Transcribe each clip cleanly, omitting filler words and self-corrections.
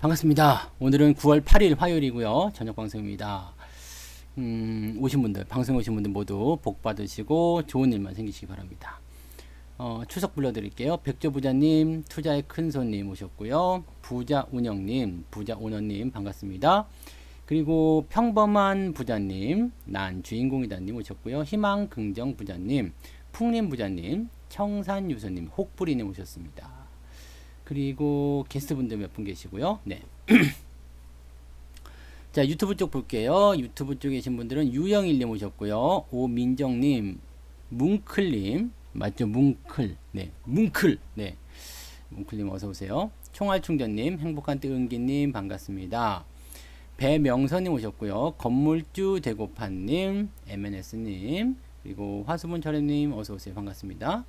반갑습니다. 오늘은 9월 8일 화요일이고요. 저녁 방송입니다. 오신 분들, 방송 오신 분들 모두 복 받으시고 좋은 일만 생기시기 바랍니다. 추석 불러드릴게요. 백조부자님, 투자의 큰손님 오셨고요. 부자운영님, 부자오너님 반갑습니다. 그리고 평범한 부자님, 난 주인공이다님 오셨고요. 희망긍정부자님, 풍림부자님, 청산유서님, 혹부리님 오셨습니다. 그리고 게스트분들 몇 분 계시고요. 네. 자, 유튜브 쪽 볼게요. 유튜브 쪽에 계신 분들은 유영일님 오셨고요. 오민정님, 뭉클님, 맞죠? 뭉클. 네. 뭉클. 네. 뭉클님 어서오세요. 총알충전님, 행복한 뜨은기님 반갑습니다. 배명선님 오셨고요. 건물주 대고판님, MNS님, 그리고 화수분철애님 어서오세요. 반갑습니다.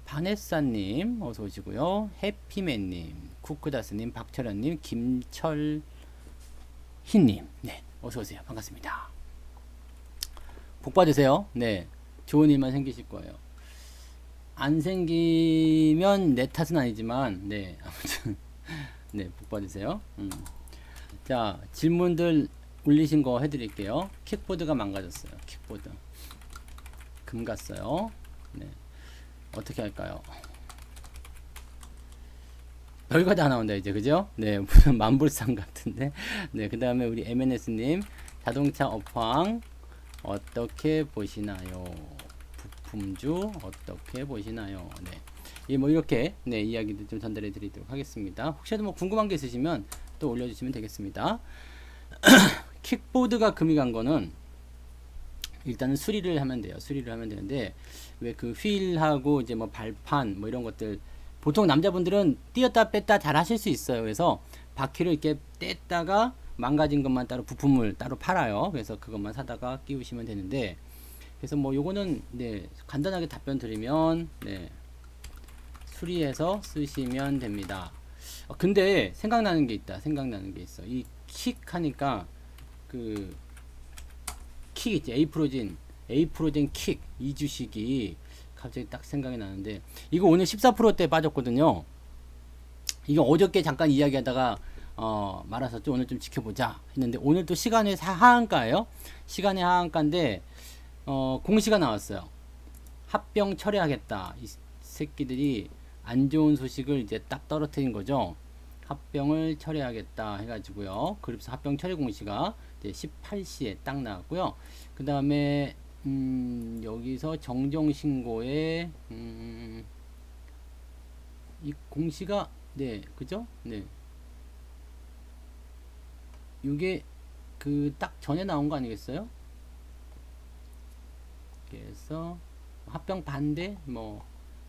바네사님 어서 오시고요. 해피맨님, 쿠크다스님, 박철현님, 김철희님, 네 어서 오세요. 반갑습니다. 복 받으세요. 네 좋은 일만 생기실 거예요. 안 생기면 내 탓은 아니지만 네 아무튼 네 복 받으세요. 자 질문들 올리신 거 해드릴게요. 킥보드가 망가졌어요. 킥보드 금 갔어요. 네. 어떻게 할까요? 별거 다 나온다 이제 그죠? 네 무슨 만불상 같은데 네 그 다음에 우리 MNS님 자동차 업황 어떻게 보시나요? 부품주 어떻게 보시나요? 네 뭐 이렇게 네 이야기도 좀 전달해 드리도록 하겠습니다. 혹시라도 뭐 궁금한 게 있으시면 또 올려주시면 되겠습니다. 킥보드가 금이 간 거는 일단은 수리를 하면 돼요. 수리를 하면 되는데 왜 그 휠하고 이제 뭐 발판 뭐 이런 것들 보통 남자분들은 띄었다 뺐다 잘 하실 수 있어요. 그래서 바퀴를 이렇게 뗐다가 망가진 것만 따로 부품을 따로 팔아요. 그래서 그것만 사다가 끼우시면 되는데 그래서 뭐 요거는 네 간단하게 답변 드리면 네 수리해서 쓰시면 됩니다. 근데 생각나는 게 있다. 생각나는 게 있어. 이 킥 하니까 그 킥 있지 에이프로젠 킥 이 주식이 갑자기 딱 생각이 나는데 이거 오늘 14%대 빠졌거든요. 이거 어저께 잠깐 이야기하다가 말았었죠. 오늘 좀 지켜보자 했는데 오늘 또 시간의 하한가예요. 시간의 하한가인데 공시가 나왔어요. 합병 철회하겠다. 이 새끼들이 안 좋은 소식을 이제 딱 떨어뜨린 거죠. 합병을 철회하겠다 해가지고요. 그래서 합병 철회 공시가 이제 18시에 딱 나왔고요. 그 다음에 여기서 정정신고에 이 공시가 네 그죠? 네 이게 그 딱 전에 나온 거 아니겠어요? 그래서 합병 반대 뭐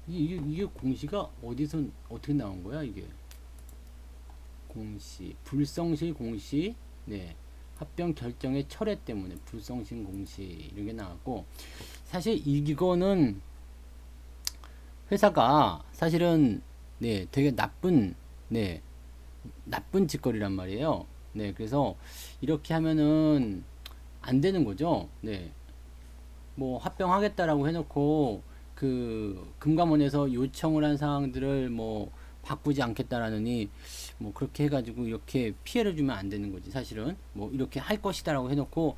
이게 공시가 어디서 어떻게 나온 거야 이게 공시 불성실 공시 네 합병 결정의 철회 때문에 불성실 공시 이렇게 나왔고 사실 이거는 회사가 사실은 네 되게 나쁜 짓거리란 말이에요. 네 그래서 이렇게 하면은 안 되는 거죠. 네 뭐 합병하겠다라고 해놓고 그 금감원에서 요청을 한 사항들을 뭐 바꾸지 않겠다라느니 뭐 그렇게 해가지고 이렇게 피해를 주면 안 되는 거지. 사실은 뭐 이렇게 할 것이다라고 해놓고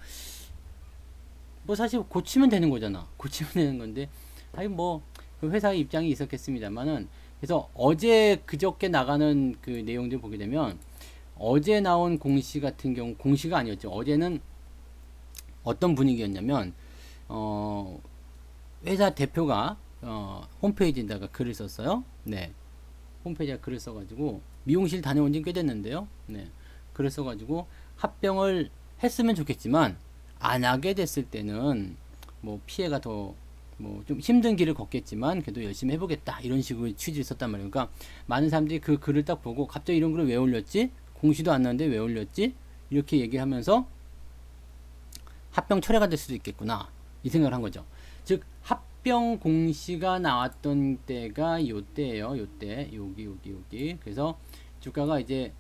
뭐 사실 고치면 되는 거잖아. 고치면 되는 건데 아니 뭐 그 회사의 입장이 있었겠습니다만은 그래서 어제 그저께 나가는 그 내용들 보게 되면 어제 나온 공시 같은 경우 공시가 아니었죠. 어제는 어떤 분위기였냐면 회사 대표가 홈페이지에다가 글을 썼어요. 네. 홈페이지에 글을 써가지고 미용실 다녀온 지 꽤 됐는데요. 네. 글을 써가지고 합병을 했으면 좋겠지만 안 하게 됐을 때는 뭐 피해가 더 뭐 좀 힘든 길을 걷겠지만 그래도 열심히 해보겠다 이런 식으로 취지를 썼단 말이에요. 그러니까 많은 사람들이 그 글을 딱 보고 갑자기 이런 글을 왜 올렸지? 공시도 안 나는데 왜 올렸지? 이렇게 얘기하면서 합병 철회가 될 수도 있겠구나 이 생각을 한 거죠. 즉 합병 공시가 나왔던 때가 요때예요. 요때 여기 그래서 주가가 이제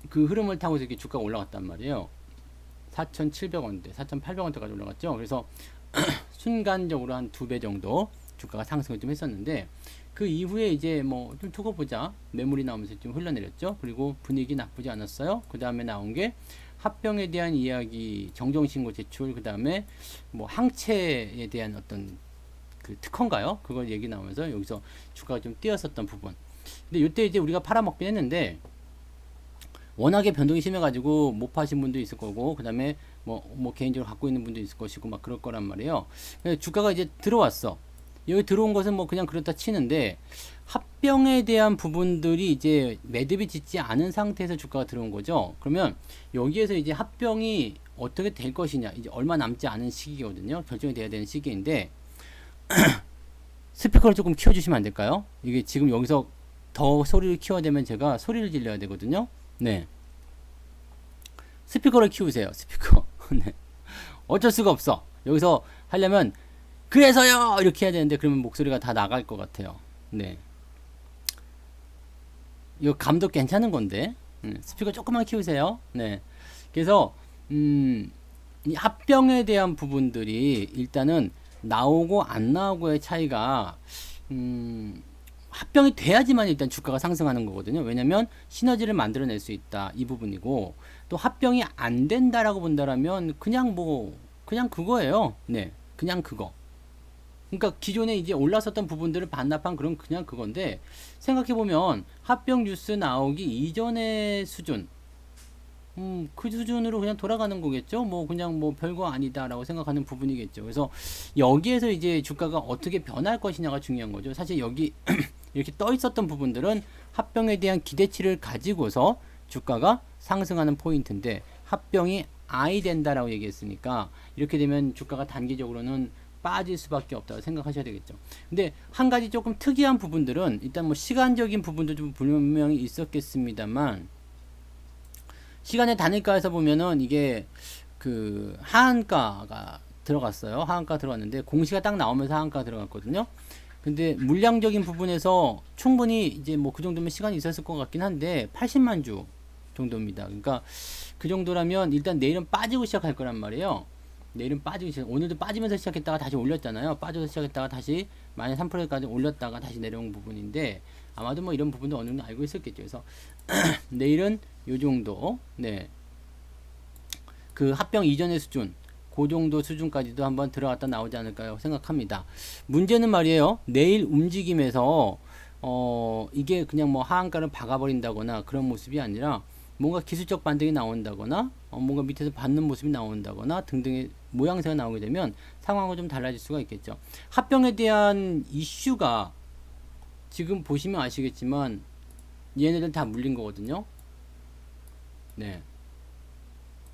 그 흐름을 타고 이렇게 주가가 올라갔단 말이에요. 4,700원대 4,800원대까지 올라갔죠. 그래서 순간적으로 한 2배 정도 주가가 상승을 좀 했었는데 그 이후에 이제 뭐 좀 두고 보자 매물이 나오면서 좀 흘러내렸죠. 그리고 분위기 나쁘지 않았어요. 그 다음에 나온 게 합병에 대한 이야기, 정정신고 제출, 그 다음에 뭐 항체에 대한 어떤 그 특허인가요? 그걸 얘기 나오면서 여기서 주가가 좀 뛰었었던 부분. 근데 이때 이제 우리가 팔아먹긴 했는데 워낙에 변동이 심해가지고 못 파신 분도 있을 거고, 그 다음에 뭐 개인적으로 갖고 있는 분도 있을 것이고 막 그럴 거란 말이에요. 주가가 이제 들어왔어. 여기 들어온 것은 뭐 그냥 그렇다 치는데 합병에 대한 부분들이 이제 매듭이 짓지 않은 상태에서 주가가 들어온 거죠. 그러면 여기에서 이제 합병이 어떻게 될 것이냐, 이제 얼마 남지 않은 시기거든요. 결정이 돼야 되는 시기인데 스피커를 조금 키워주시면 안 될까요? 이게 지금 여기서 더 소리를 키워야 되면 제가 소리를 질러야 되거든요. 네. 스피커를 키우세요. 스피커. 네. 어쩔 수가 없어. 여기서 하려면 그래서요 이렇게 해야 되는데 그러면 목소리가 다 나갈 것 같아요. 네. 이거 감도 괜찮은 건데 스피커 조금만 키우세요. 네. 그래서 이 합병에 대한 부분들이 일단은 나오고 안 나오고의 차이가 합병이 돼야지만 일단 주가가 상승하는 거거든요. 왜냐면 시너지를 만들어낼 수 있다 이 부분이고, 또 합병이 안 된다라고 본다라면 그냥 그거예요. 네, 그냥 그거. 그러니까 기존에 이제 올랐었던 부분들을 반납한 그런 그냥 그건데, 생각해보면 합병 뉴스 나오기 이전의 수준, 그 수준으로 그냥 돌아가는 거겠죠. 뭐 그냥 뭐 별거 아니다라고 생각하는 부분이겠죠. 그래서 여기에서 이제 주가가 어떻게 변할 것이냐가 중요한 거죠. 사실 여기 이렇게 떠 있었던 부분들은 합병에 대한 기대치를 가지고서 주가가 상승하는 포인트인데 합병이 아이 된다라고 얘기했으니까 이렇게 되면 주가가 단기적으로는 빠질 수밖에 없다고 생각하셔야 되겠죠. 근데 한 가지 조금 특이한 부분들은 일단 뭐 시간적인 부분도 좀 분명히 있었겠습니다만, 시간의 단일가에서 보면은 이게 그 하한가가 들어갔어요. 하한가 들어갔는데 공시가 딱 나오면서 하한가 들어갔거든요. 근데 물량적인 부분에서 충분히 이제 뭐 그 정도면 시간이 있었을 것 같긴 한데 80만 주 정도입니다. 그러니까 그 정도라면 일단 내일은 빠지고 시작할 거란 말이에요. 내일은 빠지고 시작. 오늘도 빠지면서 시작했다가 다시 올렸잖아요. 빠져서 시작했다가 다시 마이너스 3%까지 올렸다가 다시 내려온 부분인데 아마도 뭐 이런 부분도 어느 정도 알고 있었겠죠. 그래서 내일은 요 정도, 네, 그 합병 이전의 수준, 그 정도 수준까지도 한번 들어갔다 나오지 않을까요 생각합니다. 문제는 말이에요, 내일 움직임에서 이게 그냥 뭐 하한가를 박아버린다거나 그런 모습이 아니라 뭔가 기술적 반등이 나온다거나 뭔가 밑에서 받는 모습이 나온다거나 등등의 모양새가 나오게 되면 상황은 좀 달라질 수가 있겠죠. 합병에 대한 이슈가 지금 보시면 아시겠지만 얘네들 다 물린 거거든요. 네,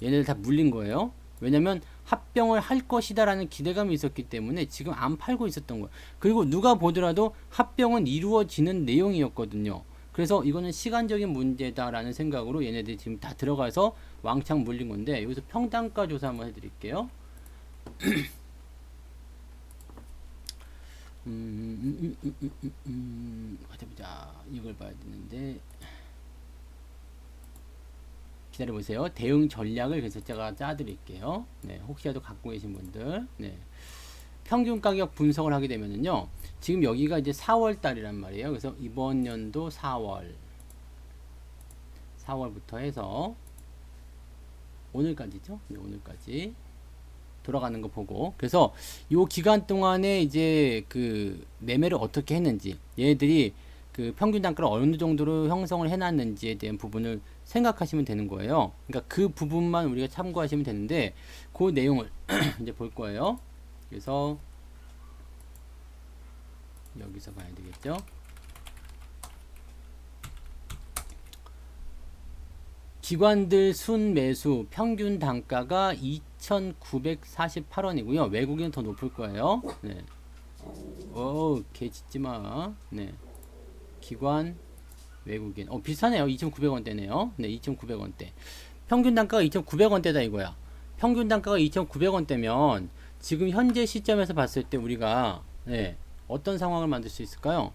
얘네들 다 물린 거예요. 왜냐면 합병을 할 것이다 라는 기대감이 있었기 때문에 지금 안 팔고 있었던 거예요. 그리고 누가 보더라도 합병은 이루어지는 내용이었거든요. 그래서 이거는 시간적인 문제다 라는 생각으로 얘네들이 지금 다 들어가서 왕창 물린 건데, 여기서 평단가 조사 한번 해드릴게요. 어디 보자. 이걸 봐야 되는데 기다려보세요. 대응 전략을 그래서 제가 짜드릴게요. 네, 혹시라도 갖고 계신 분들, 네, 평균 가격 분석을 하게 되면은요, 지금 여기가 이제 4월 달이란 말이에요. 그래서 이번 연도 4월부터 해서 오늘까지죠. 네, 오늘까지 돌아가는 거 보고, 그래서 요 기간 동안에 이제 그 매매를 어떻게 했는지, 얘들이 그 평균 단가를 어느 정도로 형성을 해놨는지에 대한 부분을 생각하시면 되는 거예요. 그러니까 그 부분만 우리가 참고하시면 되는데 그 내용을 이제 볼 거예요. 그래서 여기서 봐야 되겠죠. 기관들 순매수 평균 단가가 2,948원이고요. 외국인은 더 높을 거예요. 네. 개 짖지마. 네. 기관 외국인 비슷하네요. 2,900원대네요. 네, 2,900원대. 평균 단가가 2,900원대다 이거야. 평균 단가가 2,900원대면 지금 현재 시점에서 봤을 때 우리가, 네, 어떤 상황을 만들 수 있을까요?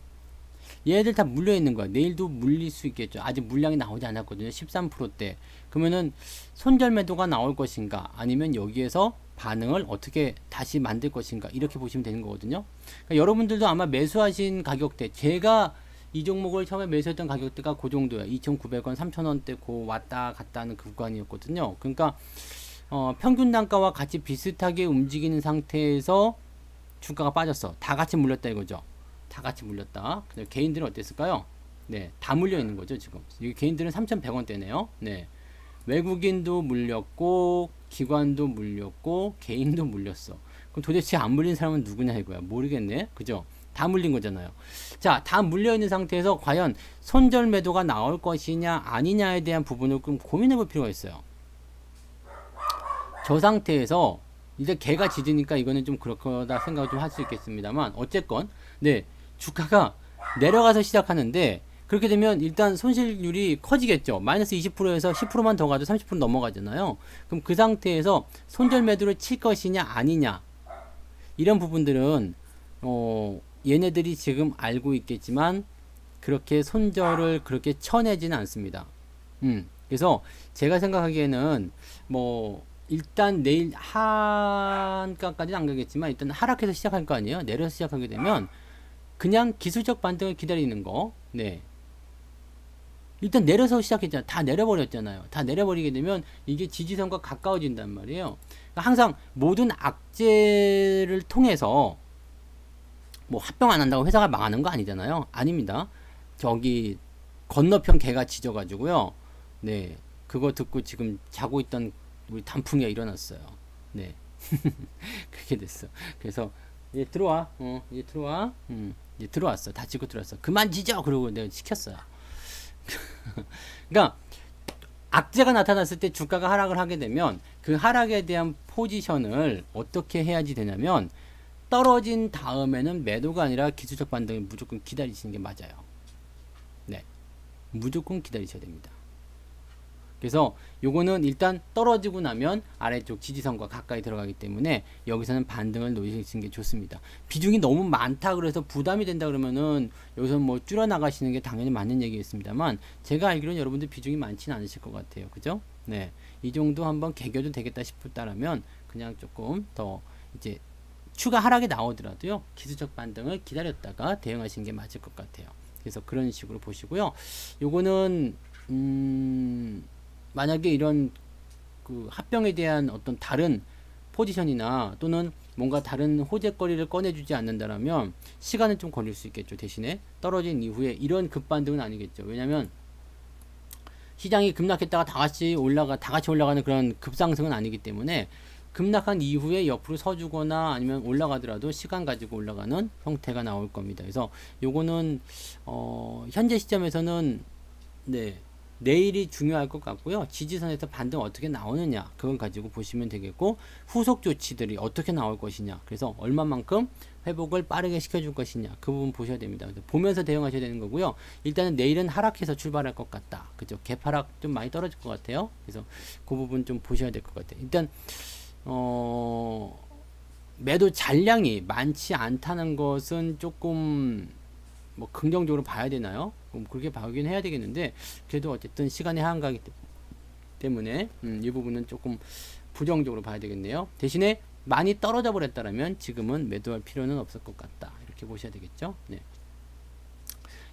얘네들 다 물려 있는 거야. 내일도 물릴 수 있겠죠. 아직 물량이 나오지 않았거든요. 13%대. 그러면은 손절 매도가 나올 것인가, 아니면 여기에서 반응을 어떻게 다시 만들 것인가, 이렇게 보시면 되는 거거든요. 그러니까 여러분들도 아마 매수하신 가격대, 제가 이 종목을 처음에 매수했던 가격대가 그 정도야. 2,900원, 3,000원대 고 왔다 갔다 하는 그 구간이었거든요. 그러니까 평균 단가와 같이 비슷하게 움직이는 상태에서 주가가 빠졌어. 다 같이 물렸다 이거죠. 다 같이 물렸다. 근데 개인들은 어땠을까요? 네, 다 물려 있는 거죠 지금. 여기 개인들은 3,100원대네요. 네, 외국인도 물렸고, 기관도 물렸고, 개인도 물렸어. 그럼 도대체 안 물린 사람은 누구냐 이거야. 모르겠네. 그죠? 다 물린 거잖아요. 자, 다 물려 있는 상태에서 과연 손절 매도가 나올 것이냐 아니냐에 대한 부분을 좀 고민해 볼 필요가 있어요. 저 상태에서 이제 개가 짖으니까 이거는 좀 그렇다 생각을 좀 할 수 있겠습니다만, 어쨌건 네, 주가가 내려가서 시작하는데, 그렇게 되면 일단 손실률이 커지겠죠. 마이너스 20%에서 10%만 더 가도 30% 넘어가잖아요. 그럼 그 상태에서 손절 매도를 칠 것이냐 아니냐, 이런 부분들은 얘네들이 지금 알고 있겠지만 그렇게 손절을 그렇게 쳐내지는 않습니다. 그래서 제가 생각하기에는 뭐 일단 내일 한가까지는 안 가겠지만 일단 하락해서 시작할 거 아니에요. 내려서 시작하게 되면 그냥 기술적 반등을 기다리는 거. 네. 일단 내려서 시작했잖아요. 다 내려버렸잖아요. 다 내려버리게 되면 이게 지지선과 가까워진단 말이에요. 그러니까 항상 모든 악재를 통해서 뭐 합병 안 한다고 회사가 망하는 거 아니잖아요. 아닙니다. 저기 건너편 개가 짖어가지고요. 네, 그거 듣고 지금 자고 있던 우리 단풍이가 일어났어요. 네, 그렇게 됐어. 그래서 얘 들어와. 얘 들어와. 얘 들어왔어. 다 짖고 들어왔어. 그만 짖어. 그러고 내가 시켰어요. 그러니까 악재가 나타났을 때 주가가 하락을 하게 되면 그 하락에 대한 포지션을 어떻게 해야지 되냐면, 떨어진 다음에는 매도가 아니라 기술적 반등을 무조건 기다리시는 게 맞아요. 네, 무조건 기다리셔야 됩니다. 그래서 요거는 일단 떨어지고 나면 아래쪽 지지선과 가까이 들어가기 때문에 여기서는 반등을 노리시는 게 좋습니다. 비중이 너무 많다 그래서 부담이 된다 그러면은 여기서 뭐 줄여 나가시는 게 당연히 맞는 얘기겠습니다만, 제가 알기로는 여러분들 비중이 많지는 않으실 것 같아요. 그죠? 네, 이 정도 한번 개겨도 되겠다 싶다라면 그냥 조금 더 이제 추가 하락이 나오더라도요, 기술적 반등을 기다렸다가 대응하시는 게 맞을 것 같아요. 그래서 그런 식으로 보시고요. 요거는 만약에 이런 그 합병에 대한 어떤 다른 포지션이나 또는 뭔가 다른 호재거리를 꺼내주지 않는다라면 시간은 좀 걸릴 수 있겠죠. 대신에 떨어진 이후에 이런 급반등은 아니겠죠. 왜냐면 시장이 급락했다가 다 같이 올라가는 그런 급상승은 아니기 때문에, 급락한 이후에 옆으로 서주거나 아니면 올라가더라도 시간 가지고 올라가는 형태가 나올 겁니다. 그래서 요거는 현재 시점에서는 네, 내일이 중요할 것 같고요. 지지선에서 반등 어떻게 나오느냐, 그걸 가지고 보시면 되겠고, 후속 조치들이 어떻게 나올 것이냐, 그래서 얼마만큼 회복을 빠르게 시켜줄 것이냐, 그 부분 보셔야 됩니다. 보면서 대응하셔야 되는 거고요. 일단은 내일은 하락해서 출발할 것 같다. 그죠? 개파락 좀 많이 떨어질 것 같아요. 그래서 그 부분 좀 보셔야 될 것 같아요. 일단 매도 잔량이 많지 않다는 것은 조금 뭐 긍정적으로 봐야 되나요? 그렇게 봐긴 해야 되겠는데, 그래도 어쨌든 시간의 한가기 때문에 이 부분은 조금 부정적으로 봐야 되겠네요. 대신에 많이 떨어져 버렸다면 지금은 매도할 필요는 없을 것 같다. 이렇게 보셔야 되겠죠. 네.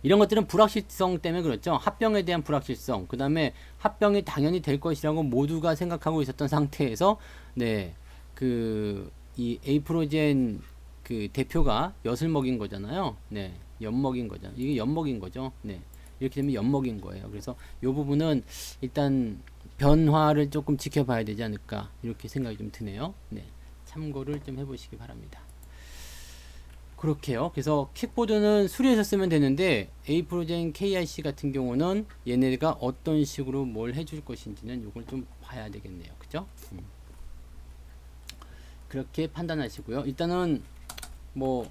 이런 것들은 불확실성 때문에 그렇죠. 합병에 대한 불확실성, 그 다음에 합병이 당연히 될 것이라고 모두가 생각하고 있었던 상태에서, 네, 이 에이프로젠 그 대표가 엿을 먹인 거잖아요. 네, 엿먹인 거죠. 이게 엿먹인 거죠. 네, 이렇게 되면 엿먹인 거예요. 그래서 이 부분은 일단 변화를 조금 지켜봐야 되지 않을까, 이렇게 생각이 좀 드네요. 네, 참고를 좀 해보시기 바랍니다. 그렇게요. 그래서 킥보드는 수리해서 쓰면 되는데, 에이프로젠 KIC 같은 경우는 얘네가 어떤 식으로 뭘 해줄 것인지는 이걸 좀 봐야 되겠네요. 그죠? 그렇게 판단하시고요. 일단은 뭐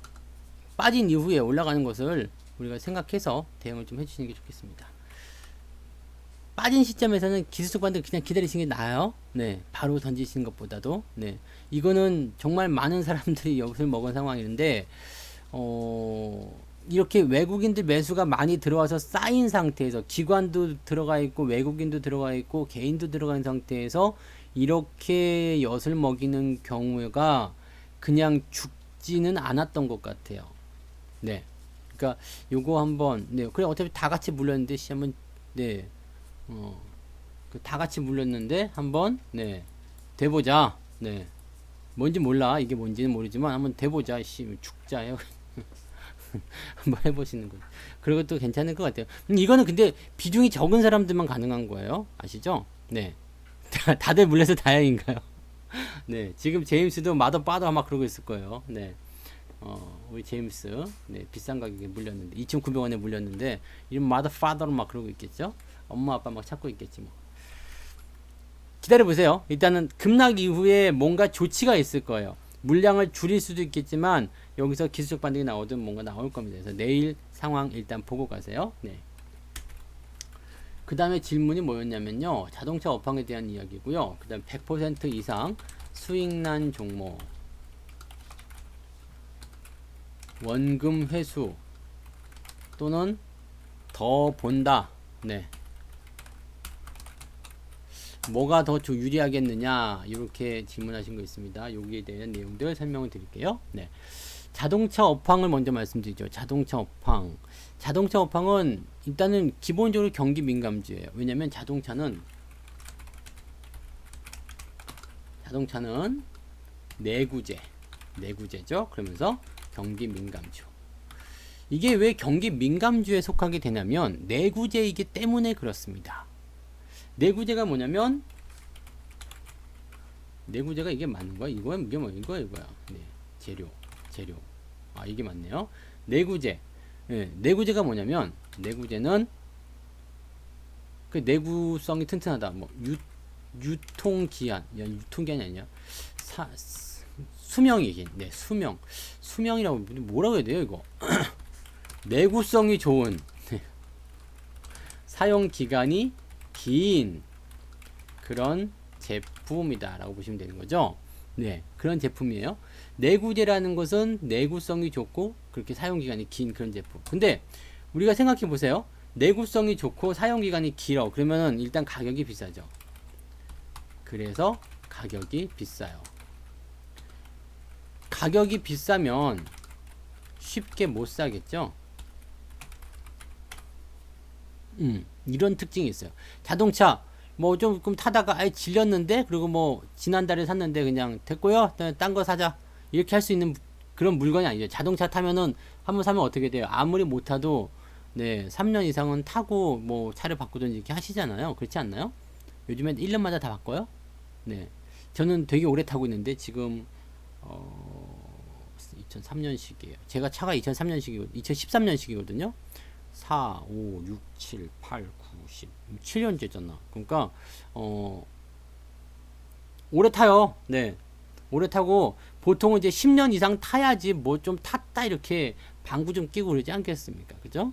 빠진 이후에 올라가는 것을 우리가 생각해서 대응을 좀 해주시는 게 좋겠습니다. 빠진 시점에서는 기술적 반등 그냥 기다리시는 게 나아요. 네, 바로 던지시는 것보다도. 네, 이거는 정말 많은 사람들이 엿을 먹은 상황인데, 이렇게 외국인들 매수가 많이 들어와서 쌓인 상태에서 기관도 들어가 있고 외국인도 들어가 있고 개인도 들어간 상태에서 이렇게 엿을 먹이는 경우가 그냥 죽지는 않았던 것 같아요. 네. 그러니까 요거 한번 네. 그래 어차피 다 같이 물렸는데 한번 네. 다 같이 물렸는데 한번 네. 대보자. 네. 뭔지 몰라. 이게 뭔지는 모르지만 한번 대보자. 죽자요. 한번 해보시는 거죠. 그리고 또 괜찮을 것 같아요. 이거는 근데 비중이 적은 사람들만 가능한 거예요. 아시죠? 네. 다들 물려서 다행인가요? 네. 지금 제임스도 마더 빠더 막 그러고 있을 거예요. 네. 우리 제임스. 네. 비싼 가격에 물렸는데 2,900원에 물렸는데 이런 마더 파더로 막 그러고 있겠죠? 엄마 아빠 막 찾고 있겠지 뭐. 기다려 보세요. 일단은 급락 이후에 뭔가 조치가 있을 거예요. 물량을 줄일 수도 있겠지만 여기서 기술적 반등이 나오든 뭔가 나올 겁니다. 그래서 내일 상황 일단 보고 가세요. 네. 그 다음에 질문이 뭐였냐면요. 자동차 업황에 대한 이야기고요. 그 다음 100% 이상 수익난 종목, 원금 회수 또는 더 본다. 네. 뭐가 더 유리하겠느냐 이렇게 질문하신 거 있습니다. 여기에 대한 내용들 설명을 드릴게요. 네. 자동차 업황을 먼저 말씀드리죠. 자동차 업황. 자동차 업황은 일단은 기본적으로 경기 민감주예요. 왜냐면 자동차는 내구재죠. 그러면서 경기 민감주. 이게 왜 경기 민감주에 속하게 되냐면 내구재이기 때문에 그렇습니다. 내구재가 뭐냐면 내구재가 이게 맞는 거야? 이거야? 이게 뭐 이거야? 네. 재료. 아, 이게 맞네요. 내구재. 네. 내구재가 뭐냐면 내구재는 그 내구성이 튼튼하다. 뭐 유통기한. 유통기한이 아니야. 수명이긴. 네, 수명이라고 뭐라고 해야 돼요, 이거? 내구성이 좋은. 사용 기간이 긴 그런 제품이다 라고 보시면 되는 거죠. 네, 그런 제품이에요. 내구재라는 것은 내구성이 좋고 그렇게 사용기간이 긴 그런 제품. 근데 우리가 생각해 보세요. 내구성이 좋고 사용기간이 길어. 그러면은 일단 가격이 비싸죠. 그래서 가격이 비싸요. 가격이 비싸면 쉽게 못 사겠죠. 이런 특징이 있어요. 자동차 뭐 조금 타다가 아예 질렸는데 그리고 뭐 지난달에 샀는데 그냥 됐고요. 딴 거 사자. 이렇게 할 수 있는 그런 물건이 아니죠. 자동차 타면은 한번 사면 어떻게 돼요? 아무리 못 타도 네, 3년 이상은 타고 뭐 차를 바꾸든지 이렇게 하시잖아요. 그렇지 않나요? 요즘엔 1년마다 다 바꿔요? 네. 저는 되게 오래 타고 있는데 지금 2003년식이에요. 제가 차가 2013년식이거든요. 4, 5, 6, 7, 8, 9, 10, 7년째잖아. 그러니까 오래 타요. 네. 오래 타고 보통은 이제 10년 이상 타야지 뭐 좀 탔다 이렇게 방구 좀 끼고 그러지 않겠습니까? 그죠?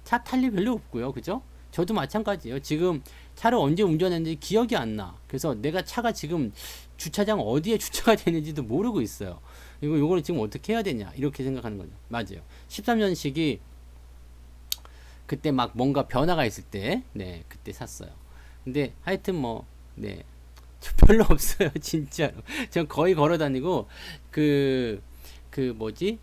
차 탈 일 별로 없고요. 그죠? 저도 마찬가지예요. 지금 차를 언제 운전했는지 기억이 안 나. 그래서 내가 차가 지금 주차장 어디에 주차가 되는지도 모르고 있어요. 요거를 지금 어떻게 해야 되냐 이렇게 생각하는 거죠. 맞아요. 13년식이 그때 막 뭔가 변화가 있을 때, 네, 그때 샀어요. 근데 하여튼 뭐, 네, 별로 없어요, 진짜로. 전 거의 걸어 다니고, 뭐지?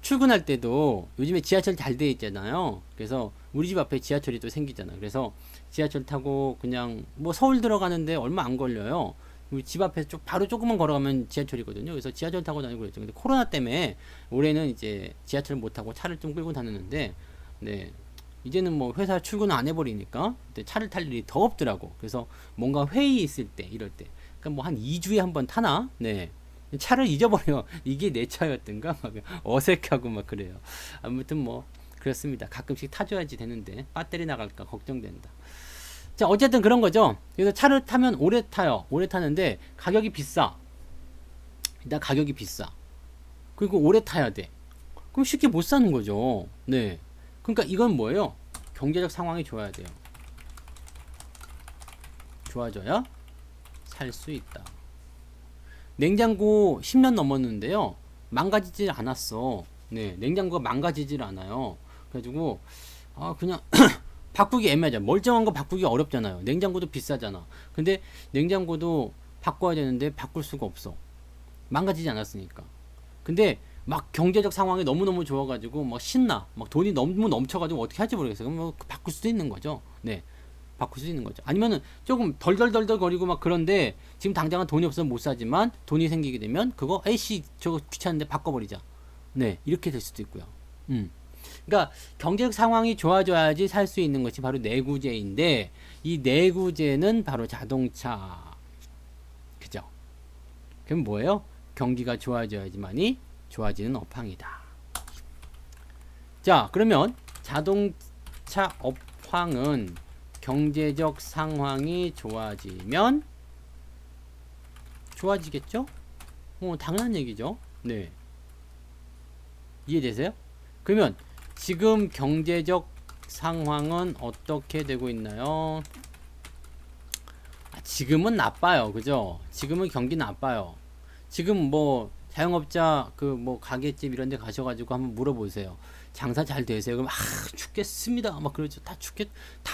출근할 때도 요즘에 지하철 잘 돼 있잖아요. 그래서 우리 집 앞에 지하철이 또 생기잖아. 그래서 지하철 타고 그냥 뭐 서울 들어가는데 얼마 안 걸려요. 우리 집 앞에 바로 조금만 걸어가면 지하철이거든요. 그래서 지하철 타고 다니고 그랬죠. 근데 코로나 때문에 올해는 이제 지하철 못 타고 차를 좀 끌고 다녔는데, 네. 이제는 뭐 회사 출근 안 해버리니까 차를 탈 일이 더 없더라고. 그래서 뭔가 회의 있을 때 이럴 때 그러니까 뭐 한 2주에 한 번 타나. 네. 차를 잊어버려. 이게 내 차였던가 막 어색하고 막 그래요. 아무튼 뭐 그렇습니다. 가끔씩 타줘야지 되는데 배터리 나갈까 걱정된다. 자, 어쨌든 그런 거죠. 그래서 차를 타면 오래 타요. 오래 타는데 가격이 비싸. 일단 가격이 비싸. 그리고 오래 타야 돼. 그럼 쉽게 못 사는 거죠. 네. 그러니까 이건 뭐예요? 경제적 상황이 좋아야 돼요. 좋아져야 살 수 있다. 냉장고 10년 넘었는데요. 망가지지 않았어. 네, 냉장고가 망가지질 않아요. 그래가지고 그냥 바꾸기 애매하죠. 멀쩡한 거 바꾸기 어렵잖아요. 냉장고도 비싸잖아. 근데 냉장고도 바꿔야 되는데 바꿀 수가 없어. 망가지지 않았으니까. 근데 막 경제적 상황이 너무너무 좋아가지고 막 신나. 막 돈이 너무 넘쳐가지고 어떻게 할지 모르겠어요. 그럼 뭐 바꿀 수도 있는 거죠. 네. 바꿀 수 있는 거죠. 아니면은 조금 덜덜덜덜 거리고 막 그런데 지금 당장은 돈이 없어서 못 사지만 돈이 생기게 되면 그거 에이씨 저거 귀찮은데 바꿔버리자. 네. 이렇게 될 수도 있고요. 그러니까 경제적 상황이 좋아져야지 살 수 있는 것이 바로 내구재인데 이 내구재는 바로 자동차. 그죠? 그럼 뭐예요? 경기가 좋아져야지만이 좋아지는 업황이다. 자, 그러면 자동차 업황은 경제적 상황이 좋아지면 좋아지겠죠? 당연한 얘기죠. 네. 이해되세요? 그러면 지금 경제적 상황은 어떻게 되고 있나요? 지금은 나빠요. 그죠? 지금은 경기 나빠요. 지금 뭐 자영업자 그 뭐 가게집 이런 데 가셔가지고 한번 물어보세요. 장사 잘 되세요? 그럼 죽겠습니다. 막 그러죠. 다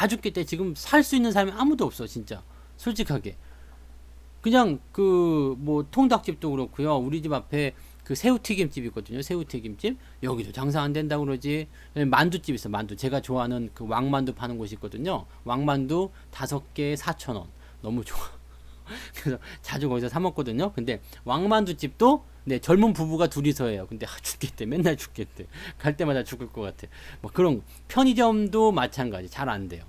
죽겠대. 지금 살 수 있는 사람이 아무도 없어. 진짜 솔직하게. 그냥 그 뭐 통닭집도 그렇고요. 우리 집 앞에 그 새우튀김집 있거든요. 새우튀김집 여기도 장사 안 된다고 그러지. 만두집 있어. 만두 제가 좋아하는 그 왕만두 파는 곳이 있거든요. 왕만두 5개에 4,000원. 너무 좋아. 그래서 자주 거기서 사 먹거든요. 근데 왕만두 집도 네, 젊은 부부가 둘이서 해요. 근데 죽겠대. 맨날 죽겠대. 갈 때마다 죽을 것 같아. 뭐 그런 편의점도 마찬가지. 잘 안 돼요.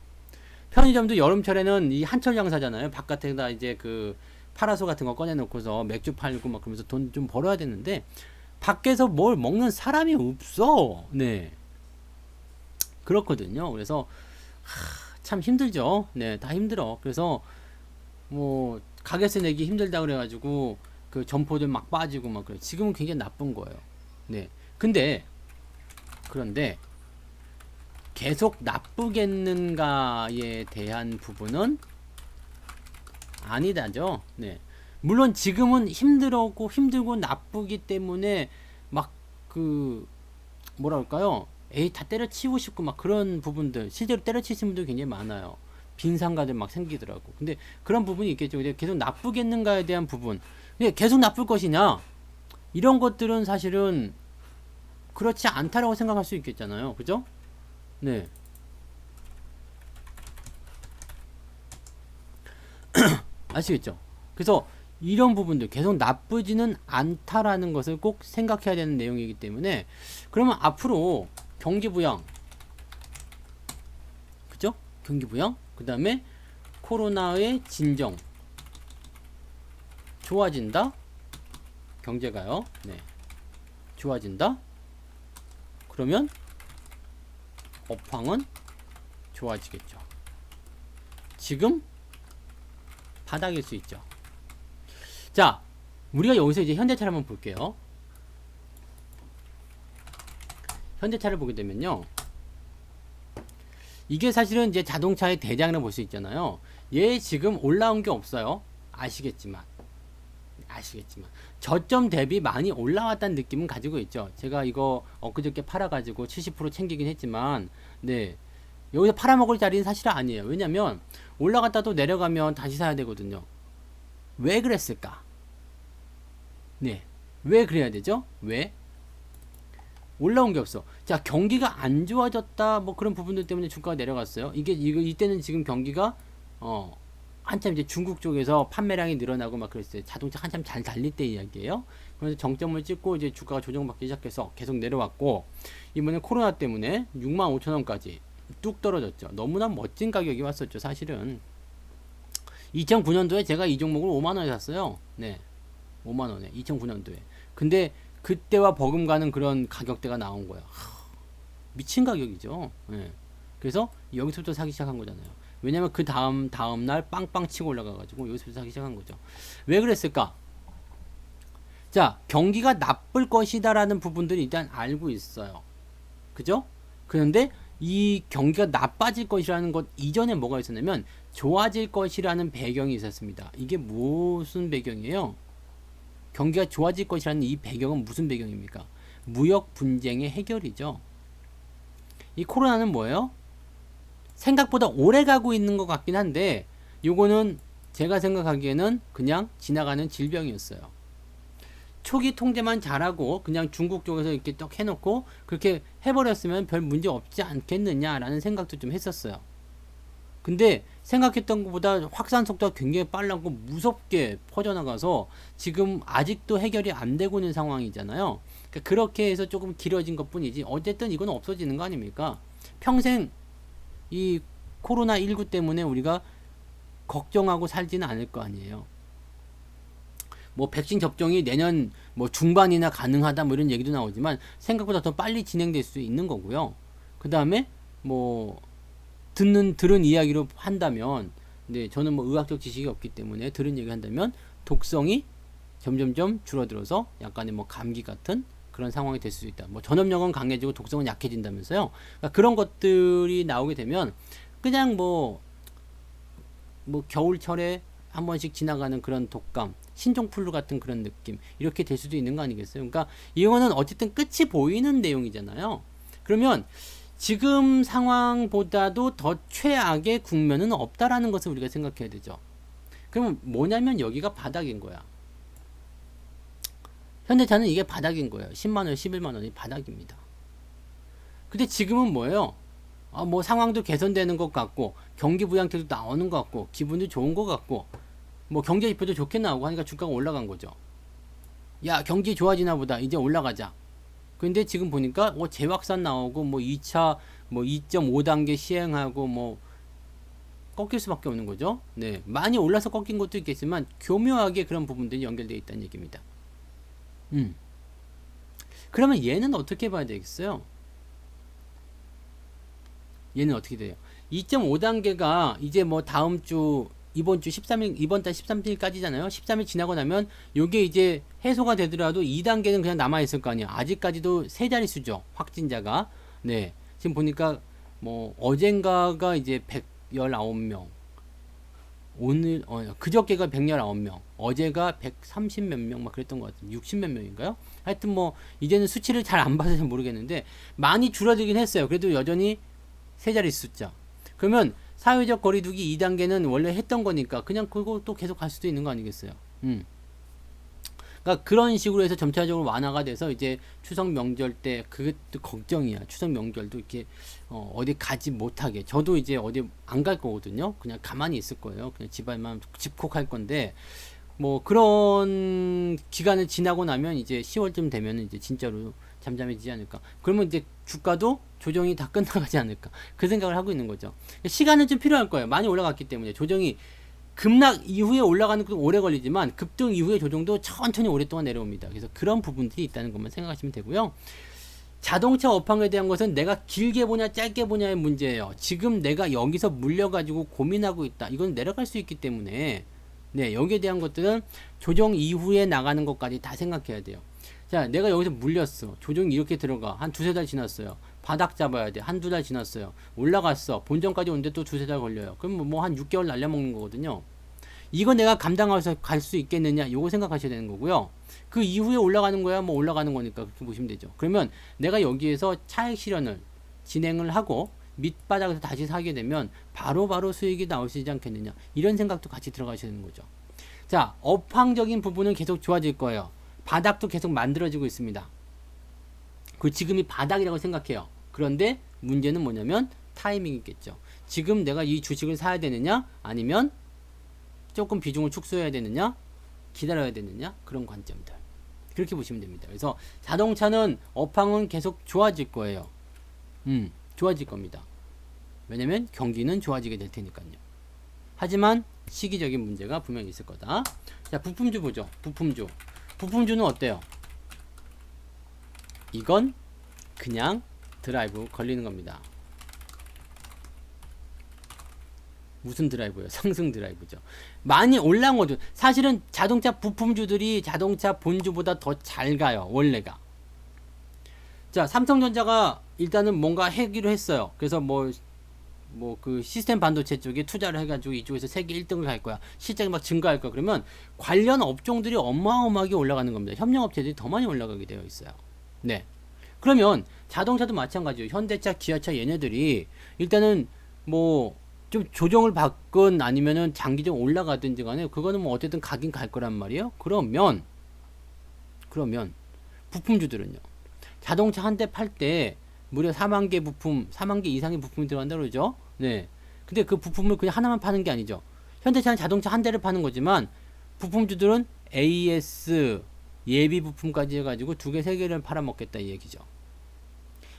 편의점도 여름철에는 이 한철 장사잖아요. 바깥에다 이제 그 파라소 같은 거 꺼내놓고서 맥주 팔고 막 그러면서 돈 좀 벌어야 되는데 밖에서 뭘 먹는 사람이 없어. 네. 그렇거든요. 그래서 참 힘들죠. 네, 다 힘들어. 그래서 뭐 가게세 내기 힘들다 그래가지고 그 점포들 막 빠지고 막 그래. 지금은 굉장히 나쁜 거예요. 네. 그런데 계속 나쁘겠는가에 대한 부분은 아니다죠. 네. 물론 지금은 힘들고 나쁘기 때문에 막 그 뭐라 그럴까요? 에이 다 때려치우고 싶고 막 그런 부분들 실제로 때려치시는 분들 굉장히 많아요. 빈상가들 막 생기더라고. 근데 그런 부분이 있겠죠. 근데 계속 나쁘겠는가에 대한 부분. 근데 계속 나쁠 것이냐? 이런 것들은 사실은 그렇지 않다라고 생각할 수 있겠잖아요. 그죠? 네. 아시겠죠? 그래서 이런 부분들 계속 나쁘지는 않다라는 것을 꼭 생각해야 되는 내용이기 때문에 그러면 앞으로 경기부양 그죠? 경기부양 그 다음에 코로나의 진정 좋아진다 경제가요. 네. 좋아진다 그러면 업황은 좋아지겠죠. 지금 바닥일 수 있죠. 자, 우리가 여기서 이제 현대차를 한번 볼게요. 현대차를 보게 되면요. 이게 사실은 이제 자동차의 대장이라고 볼 수 있잖아요. 얘 지금 올라온 게 없어요. 아시겠지만. 저점 대비 많이 올라왔다는 느낌은 가지고 있죠. 제가 이거 엊그저께 팔아가지고 70% 챙기긴 했지만, 네. 여기서 팔아먹을 자리는 사실 아니에요. 왜냐면 올라갔다 또 내려가면 다시 사야 되거든요. 왜 그랬을까? 네. 왜 그래야 되죠? 왜? 올라온 게 없어. 자, 경기가 안 좋아졌다. 뭐 그런 부분들 때문에 주가가 내려갔어요. 이때는 지금 경기가, 한참 이제 중국 쪽에서 판매량이 늘어나고 막 그랬어요. 자동차 한참 잘 달릴 때 이야기예요. 그래서 정점을 찍고 이제 주가가 조정받기 시작해서 계속 내려왔고, 이번에 코로나 때문에 65,000원까지 뚝 떨어졌죠. 너무나 멋진 가격이 왔었죠. 사실은 2009년도에 제가 이 종목을 5만원에 샀어요. 네, 5만원에 2009년도에. 근데 그때와 버금가는 그런 가격대가 나온 거야. 미친 가격이죠. 네. 그래서 여기서부터 사기 시작한 거잖아요. 왜냐면 그 다음날 빵빵 치고 올라가가지고 여기서부터 사기 시작한 거죠. 왜 그랬을까? 자, 경기가 나쁠 것이다라는 부분들이 일단 알고 있어요. 그죠? 그런데 이 경기가 나빠질 것이라는 것 이전에 뭐가 있었냐면 좋아질 것이라는 배경이 있었습니다. 이게 무슨 배경이에요? 경기가 좋아질 것이라는 이 배경은 무슨 배경입니까? 무역 분쟁의 해결이죠. 이 코로나는 뭐예요? 생각보다 오래 가고 있는 것 같긴 한데 요거는 제가 생각하기에는 그냥 지나가는 질병이었어요. 초기 통제만 잘하고 그냥 중국 쪽에서 이렇게 떡 해놓고 그렇게 해버렸으면 별 문제 없지 않겠느냐라는 생각도 좀 했었어요. 근데 생각했던 것보다 확산 속도가 굉장히 빨라고 무섭게 퍼져나가서 지금 아직도 해결이 안 되고 있는 상황이잖아요. 그러니까 그렇게 해서 조금 길어진 것 뿐이지 어쨌든 이건 없어지는 거 아닙니까? 평생 이 코로나19 때문에 우리가 걱정하고 살지는 않을 거 아니에요. 뭐 백신 접종이 내년 뭐 중반이나 가능하다 뭐 이런 얘기도 나오지만 생각보다 더 빨리 진행될 수 있는 거고요. 그 다음에 뭐 들은 이야기로 한다면, 네, 저는 뭐 의학적 지식이 없기 때문에 들은 얘기 한다면 독성이 점점점 줄어들어서 약간의 뭐 감기 같은 그런 상황이 될 수 있다. 뭐 전염력은 강해지고 독성은 약해진다면서요. 그러니까 그런 것들이 나오게 되면 그냥 뭐 겨울철에 한 번씩 지나가는 그런 독감, 신종플루 같은 그런 느낌 이렇게 될 수도 있는 거 아니겠어요? 그러니까 이거는 어쨌든 끝이 보이는 내용이잖아요. 그러면 지금 상황보다도 더 최악의 국면은 없다라는 것을 우리가 생각해야 되죠. 그러면 뭐냐면 여기가 바닥인 거야. 현대차는 이게 바닥인 거예요. 10만원, 11만원이 바닥입니다. 근데 지금은 뭐예요? 뭐 상황도 개선되는 것 같고 경기 부양책도 나오는 것 같고 기분도 좋은 것 같고 뭐 경제 지표도 좋게 나오고 하니까 주가가 올라간 거죠. 야, 경기 좋아지나 보다. 이제 올라가자. 근데 지금 보니까 재확산 나오고 뭐 2차 뭐 2.5단계 시행하고 뭐 꺾일 수밖에 없는 거죠. 네, 많이 올라서 꺾인 것도 있겠지만 교묘하게 그런 부분들이 연결되어 있다는 얘기입니다. 그러면 얘는 어떻게 봐야 되겠어요? 얘는 어떻게 돼요? 2.5단계가 이제 뭐 다음 주 이번 달 13일까지잖아요. 13일 지나고 나면 요게 이제 해소가 되더라도 2단계는 그냥 남아 있을 거 아니에요. 아직까지도 세 자릿수죠. 확진자가. 네. 지금 보니까 뭐 어젠가가 이제 119명. 오늘 그저께가 119명. 어제가 130 몇 명 막 그랬던 것 같아요. 60 몇 명인가요? 하여튼 뭐 이제는 수치를 잘 안 봐서 모르겠는데 많이 줄어들긴 했어요. 그래도 여전히 세 자릿수 숫자. 그러면 사회적 거리두기 2단계는 원래 했던 거니까 그냥 그거 또 계속 갈 수도 있는 거 아니겠어요? 그러니까 그런 식으로 해서 점차적으로 완화가 돼서 이제 추석 명절 때 그것도 걱정이야. 추석 명절도 이렇게 어디 가지 못하게. 저도 이제 어디 안 갈 거거든요. 그냥 가만히 있을 거예요. 그냥 집안만 집콕할 건데 뭐 그런 기간을 지나고 나면 이제 10월쯤 되면 이제 진짜로 잠잠해지지 않을까. 그러면 이제 주가도 조정이 다 끝나가지 않을까. 그 생각을 하고 있는 거죠. 시간은 좀 필요할 거예요. 많이 올라갔기 때문에 조정이 급락 이후에 올라가는 것도 오래 걸리지만 급등 이후에 조정도 천천히 오랫동안 내려옵니다. 그래서 그런 부분들이 있다는 것만 생각하시면 되고요. 자동차 업황에 대한 것은 내가 길게 보냐 짧게 보냐의 문제예요. 지금 내가 여기서 물려가지고 고민하고 있다. 이건 내려갈 수 있기 때문에 네, 여기에 대한 것들은 조정 이후에 나가는 것까지 다 생각해야 돼요. 자, 내가 여기서 물렸어. 조정이 이렇게 들어가. 한 두세 달 지났어요. 바닥 잡아야 돼. 한두 달 지났어요. 올라갔어. 본전까지 오는데 또 두세 달 걸려요. 그럼 뭐 한 6개월 날려먹는 거거든요. 이거 내가 감당해서 갈 수 있겠느냐? 요거 생각하셔야 되는 거고요. 그 이후에 올라가는 거야? 뭐 올라가는 거니까 그렇게 보시면 되죠. 그러면 내가 여기에서 차익 실현을 진행을 하고 밑바닥에서 다시 사게 되면 바로바로 수익이 나올 수 있지 않겠느냐? 이런 생각도 같이 들어가셔야 되는 거죠. 자, 업황적인 부분은 계속 좋아질 거예요. 바닥도 계속 만들어지고 있습니다. 그 지금이 바닥이라고 생각해요. 그런데 문제는 뭐냐면 타이밍이겠죠. 지금 내가 이 주식을 사야 되느냐 아니면 조금 비중을 축소해야 되느냐 기다려야 되느냐 그런 관점들 그렇게 보시면 됩니다. 그래서 자동차는 업황은 계속 좋아질 거예요. 좋아질 겁니다. 왜냐면 경기는 좋아지게 될 테니까요. 하지만 시기적인 문제가 분명히 있을 거다. 자, 부품주 보죠. 부품주는 어때요? 이건 그냥 드라이브 걸리는 겁니다. 무슨 드라이브예요? 상승 드라이브죠. 많이 올라온 거죠. 사실은 자동차 부품주들이 자동차 본주보다 더 잘 가요. 원래가. 자, 삼성전자가 일단은 뭔가 하기로 했어요. 그래서 그 시스템 반도체 쪽에 투자를 해가지고 이쪽에서 세계 1등을 갈 거야. 실적이 막 증가할 거야. 그러면 관련 업종들이 어마어마하게 올라가는 겁니다. 협력업체들이 더 많이 올라가게 되어 있어요. 네. 그러면 자동차도 마찬가지예요. 현대차, 기아차 얘네들이 일단은 뭐 좀 조정을 받건 아니면은 장기적 올라가든지 간에 그거는 뭐 어쨌든 가긴 갈 거란 말이에요. 그러면 부품주들은요. 자동차 한 대 팔 때 무려 4만 개 부품, 4만 개 이상의 부품이 들어간다 그러죠. 네. 근데 그 부품을 그냥 하나만 파는 게 아니죠. 현대차는 자동차 한 대를 파는 거지만 부품주들은 AS 예비 부품까지 해가지고 두 개, 세 개를 팔아먹겠다 이 얘기죠.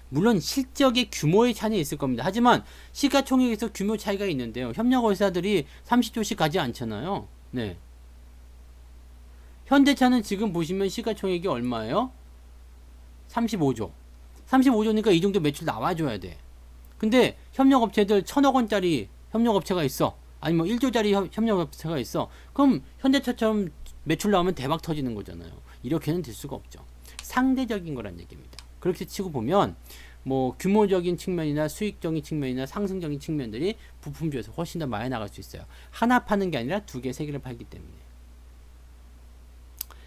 물론 실적의 규모의 차이는 있을 겁니다. 하지만 시가총액에서 규모 차이가 있는데요. 협력회사들이 30조씩 가지 않잖아요. 네. 현대차는 지금 보시면 시가총액이 얼마예요? 35조. 35조니까 이 정도 매출 나와줘야 돼. 근데 협력업체들 1,000억 원짜리 협력업체가 있어. 아니면 1조짜리 협력업체가 있어. 그럼 현대차처럼 매출 나오면 대박 터지는 거잖아요. 이렇게는 될 수가 없죠. 상대적인 거란 얘기입니다. 그렇게 치고 보면 뭐 규모적인 측면이나 수익적인 측면이나 상승적인 측면들이 부품주에서 훨씬 더 많이 나갈 수 있어요. 하나 파는 게 아니라 두 개, 세 개를 팔기 때문에.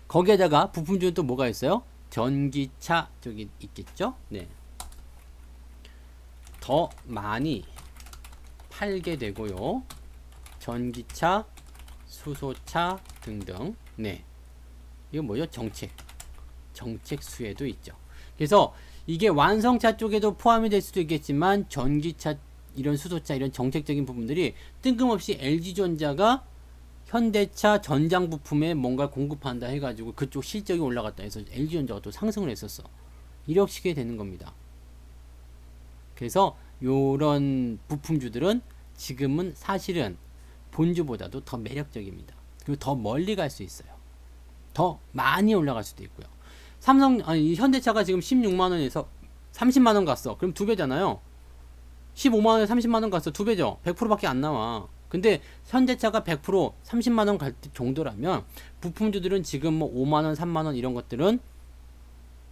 거기에다가 부품주는 또 뭐가 있어요? 전기차 쪽이 있겠죠? 네. 더 많이 팔게 되고요. 전기차, 수소차 등등. 네. 이건 뭐죠? 정책 수혜도 있죠. 그래서 이게 완성차 쪽에도 포함이 될 수도 있겠지만 전기차, 이런 수소차, 이런 정책적인 부분들이 뜬금없이 LG전자가 현대차 전장 부품에 뭔가 공급한다 해가지고 그쪽 실적이 올라갔다 해서 LG전자가 또 상승을 했었어. 이렇게 되는 겁니다. 그래서 요런 부품주들은 지금은 사실은 본주보다도 더 매력적입니다. 그리고 더 멀리 갈 수 있어요. 더 많이 올라갈 수도 있고요. 현대차가 지금 16만원에서 30만원 갔어. 그럼 두 배잖아요. 15만원에 30만원 갔어. 두 배죠. 100%밖에 안 나와. 근데 현대차가 100% 30만원 갈 정도라면 부품주들은 지금 뭐 5만원, 3만원 이런 것들은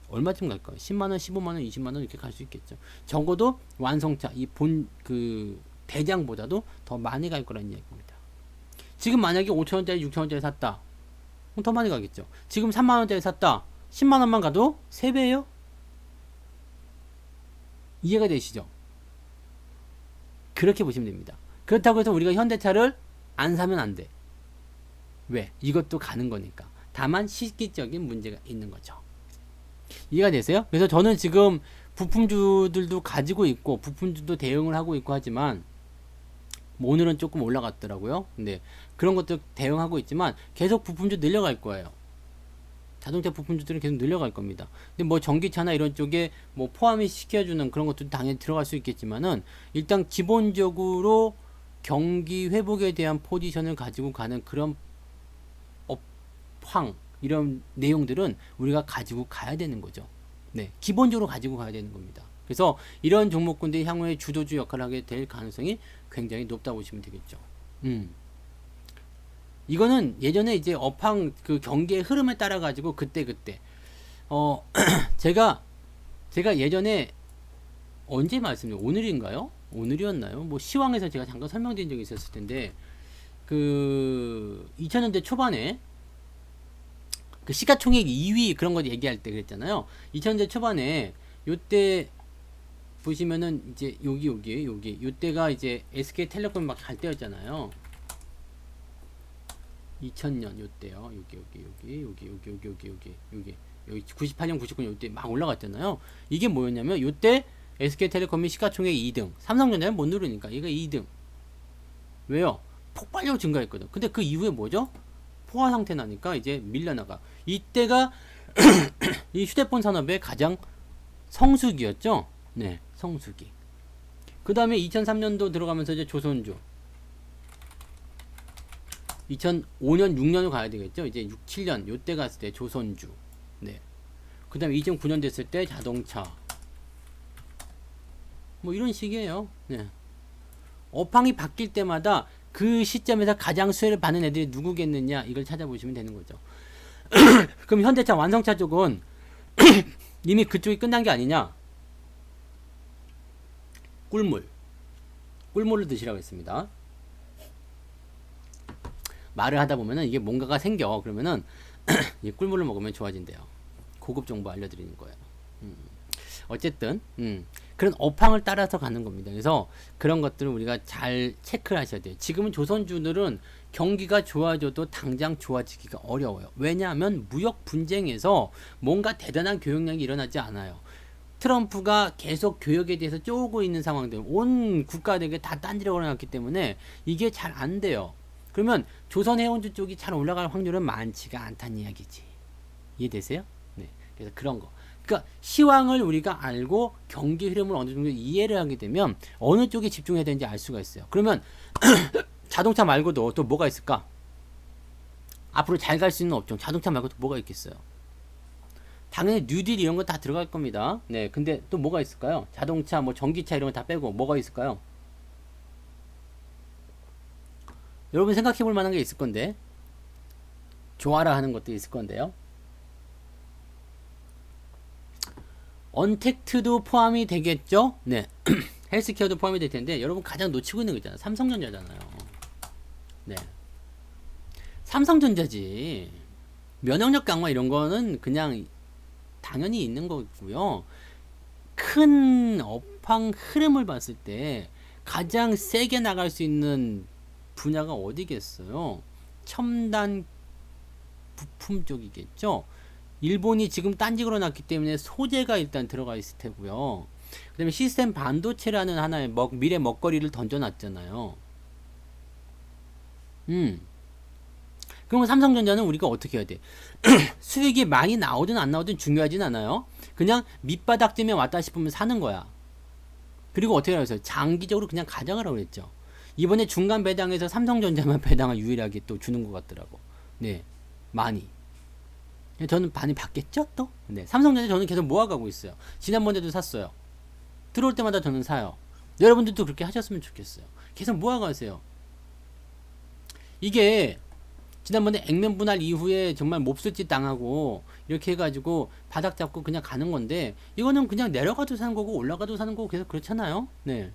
얼마쯤 갈까요? 10만원, 15만원, 20만원 이렇게 갈 수 있겠죠. 적어도 완성차, 이 대장보다도 더 많이 갈 거라는 얘기입니다. 지금 만약에 5천원짜리, 6천원짜리 샀다. 그럼 더 많이 가겠죠. 지금 3만원짜리 샀다. 10만원만 가도 3배예요? 이해가 되시죠? 그렇게 보시면 됩니다. 그렇다고 해서 우리가 현대차를 안 사면 안 돼. 왜? 이것도 가는 거니까. 다만 시기적인 문제가 있는 거죠. 이해가 되세요? 그래서 저는 지금 부품주들도 가지고 있고 부품주도 대응을 하고 있고 하지만 뭐 오늘은 조금 올라갔더라고요. 근데 그런 것도 대응하고 있지만 계속 부품주 늘려갈 거예요. 자동차 부품주들은 계속 늘려갈 겁니다. 근데 뭐 전기차나 이런 쪽에 뭐 포함이 시켜주는 그런 것도 당연히 들어갈 수 있겠지만은 일단 기본적으로 경기 회복에 대한 포지션을 가지고 가는 그런 업황 이런 내용들은 우리가 가지고 가야 되는 거죠. 네, 기본적으로 가지고 가야 되는 겁니다. 그래서 이런 종목군들이 향후에 주도주 역할을 하게 될 가능성이 굉장히 높다고 보시면 되겠죠. 이거는 예전에 이제 업황 그 경기의 흐름에 따라 가지고 그때 제가 예전에 언제 말씀드려요? 오늘인가요? 오늘이었나요? 뭐 시황에서 제가 잠깐 설명드린 적이 있었을 텐데 그 2000년대 초반에 그 시가총액 2위 그런 거 얘기할 때 그랬잖아요. 2000년대 초반에 요때 보시면은 이제 여기 요때가 이제 SK텔레콤 막 갈 때였잖아요. 2000년 요때요. 여기 98년 99년 요때 막 올라갔잖아요. 이게 뭐였냐면 요때 SK텔레콤이 시가총액 2등, 삼성전자는 못 누르니까 얘가 2등. 왜요? 폭발적으로 증가했거든. 근데 그 이후에 뭐죠? 포화 상태 나니까 이제 밀려나가. 이때가 이 휴대폰 산업의 가장 성수기였죠. 네, 성수기. 그 다음에 2003년도 들어가면서 이제 조선주. 2005년, 6년으로 가야 되겠죠. 이제 6, 7년 요때 갔을 때 조선주. 네. 그 다음에 2009년 됐을 때 자동차. 뭐 이런 식이에요. 네. 업황이 바뀔 때마다 그 시점에서 가장 수혜를 받는 애들이 누구겠느냐 이걸 찾아보시면 되는 거죠. 그럼 현대차 완성차 쪽은 이미 그쪽이 끝난 게 아니냐? 꿀물을 드시라고 했습니다. 말을 하다 보면은 이게 뭔가가 생겨. 그러면은 이 꿀물을 먹으면 좋아진대요. 고급 정보 알려드리는 거예요. 어쨌든 그런 업황을 따라서 가는 겁니다. 그래서 그런 것들을 우리가 잘 체크를 하셔야 돼요. 지금은 조선주들은 경기가 좋아져도 당장 좋아지기가 어려워요. 왜냐하면 무역 분쟁에서 뭔가 대단한 교역량이 일어나지 않아요. 트럼프가 계속 교역에 대해서 쪼고 있는 상황들, 온 국가들에게 다 딴지를 걸어놨기 때문에 이게 잘 안 돼요. 그러면 조선 해운주 쪽이 잘 올라갈 확률은 많지가 않다는 이야기지. 이해되세요? 네. 그래서 그런 거. 그러니까 시황을 우리가 알고 경기 흐름을 어느 정도 이해를 하게 되면 어느 쪽에 집중해야 되는지 알 수가 있어요. 그러면 자동차 말고도 또 뭐가 있을까? 앞으로 잘 갈 수 있는 업종, 자동차 말고도 뭐가 있겠어요? 당연히 뉴딜 이런 거 다 들어갈 겁니다. 네, 근데 또 뭐가 있을까요? 자동차, 뭐 전기차 이런 거 다 빼고 뭐가 있을까요? 여러분 생각해 볼 만한 게 있을 건데, 좋아라 하는 것도 있을 건데요. 언택트도 포함이 되겠죠? 네. 헬스케어도 포함이 될 텐데, 여러분 가장 놓치고 있는 거 있잖아요. 삼성전자잖아요. 네. 삼성전자지. 면역력 강화 이런 거는 그냥 당연히 있는 거고요. 큰 업황 흐름을 봤을 때 가장 세게 나갈 수 있는 분야가 어디겠어요? 첨단 부품 쪽이겠죠. 일본이 지금 딴지 걸어놨기 때문에 소재가 일단 들어가 있을 테고요. 그 다음에 시스템 반도체라는 하나의 미래 먹거리를 던져놨잖아요. 그러면 삼성전자는 우리가 어떻게 해야 돼? 수익이 많이 나오든 안 나오든 중요하진 않아요. 그냥 밑바닥쯤에 왔다 싶으면 사는 거야. 그리고 어떻게 하겠어요? 장기적으로 그냥 가져가라고 그랬죠. 이번에 중간 배당에서 삼성전자만 배당을 유일하게 또 주는 것 같더라고. 네, 많이. 저는 많이 받겠죠? 또? 네, 삼성전자 저는 계속 모아가고 있어요. 지난번에도 샀어요. 들어올 때마다 저는 사요. 여러분들도 그렇게 하셨으면 좋겠어요. 계속 모아가세요. 이게 지난번에 액면 분할 이후에 정말 몹쓸짓 당하고 이렇게 해가지고 바닥 잡고 그냥 가는 건데, 이거는 그냥 내려가도 사는 거고 올라가도 사는 거고 계속 그렇잖아요. 네.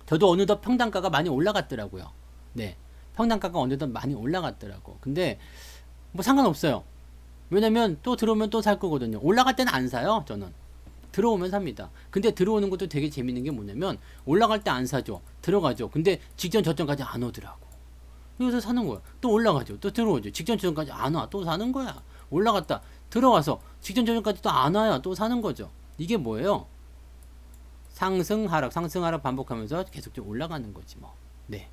저도 어느덧 평당가가 많이 올라갔더라고요. 네. 평당가가 어느덧 많이 올라갔더라고. 근데 뭐 상관없어요. 왜냐면 또 들어오면 또 살 거거든요. 올라갈 때는 안 사요. 저는 들어오면 삽니다. 근데 들어오는 것도 되게 재밌는 게 뭐냐면, 올라갈 때 안 사죠. 들어가죠. 근데 직전 저점까지 안 오더라고. 여기서 사는 거야. 또 올라가죠. 또 들어오죠. 직전 저점까지 안 와. 또 사는 거야. 올라갔다 들어가서 직전 저점까지 또 안 와요. 또 사는 거죠. 이게 뭐예요? 상승 하락 반복하면서 계속 올라가는 거지 뭐. 네.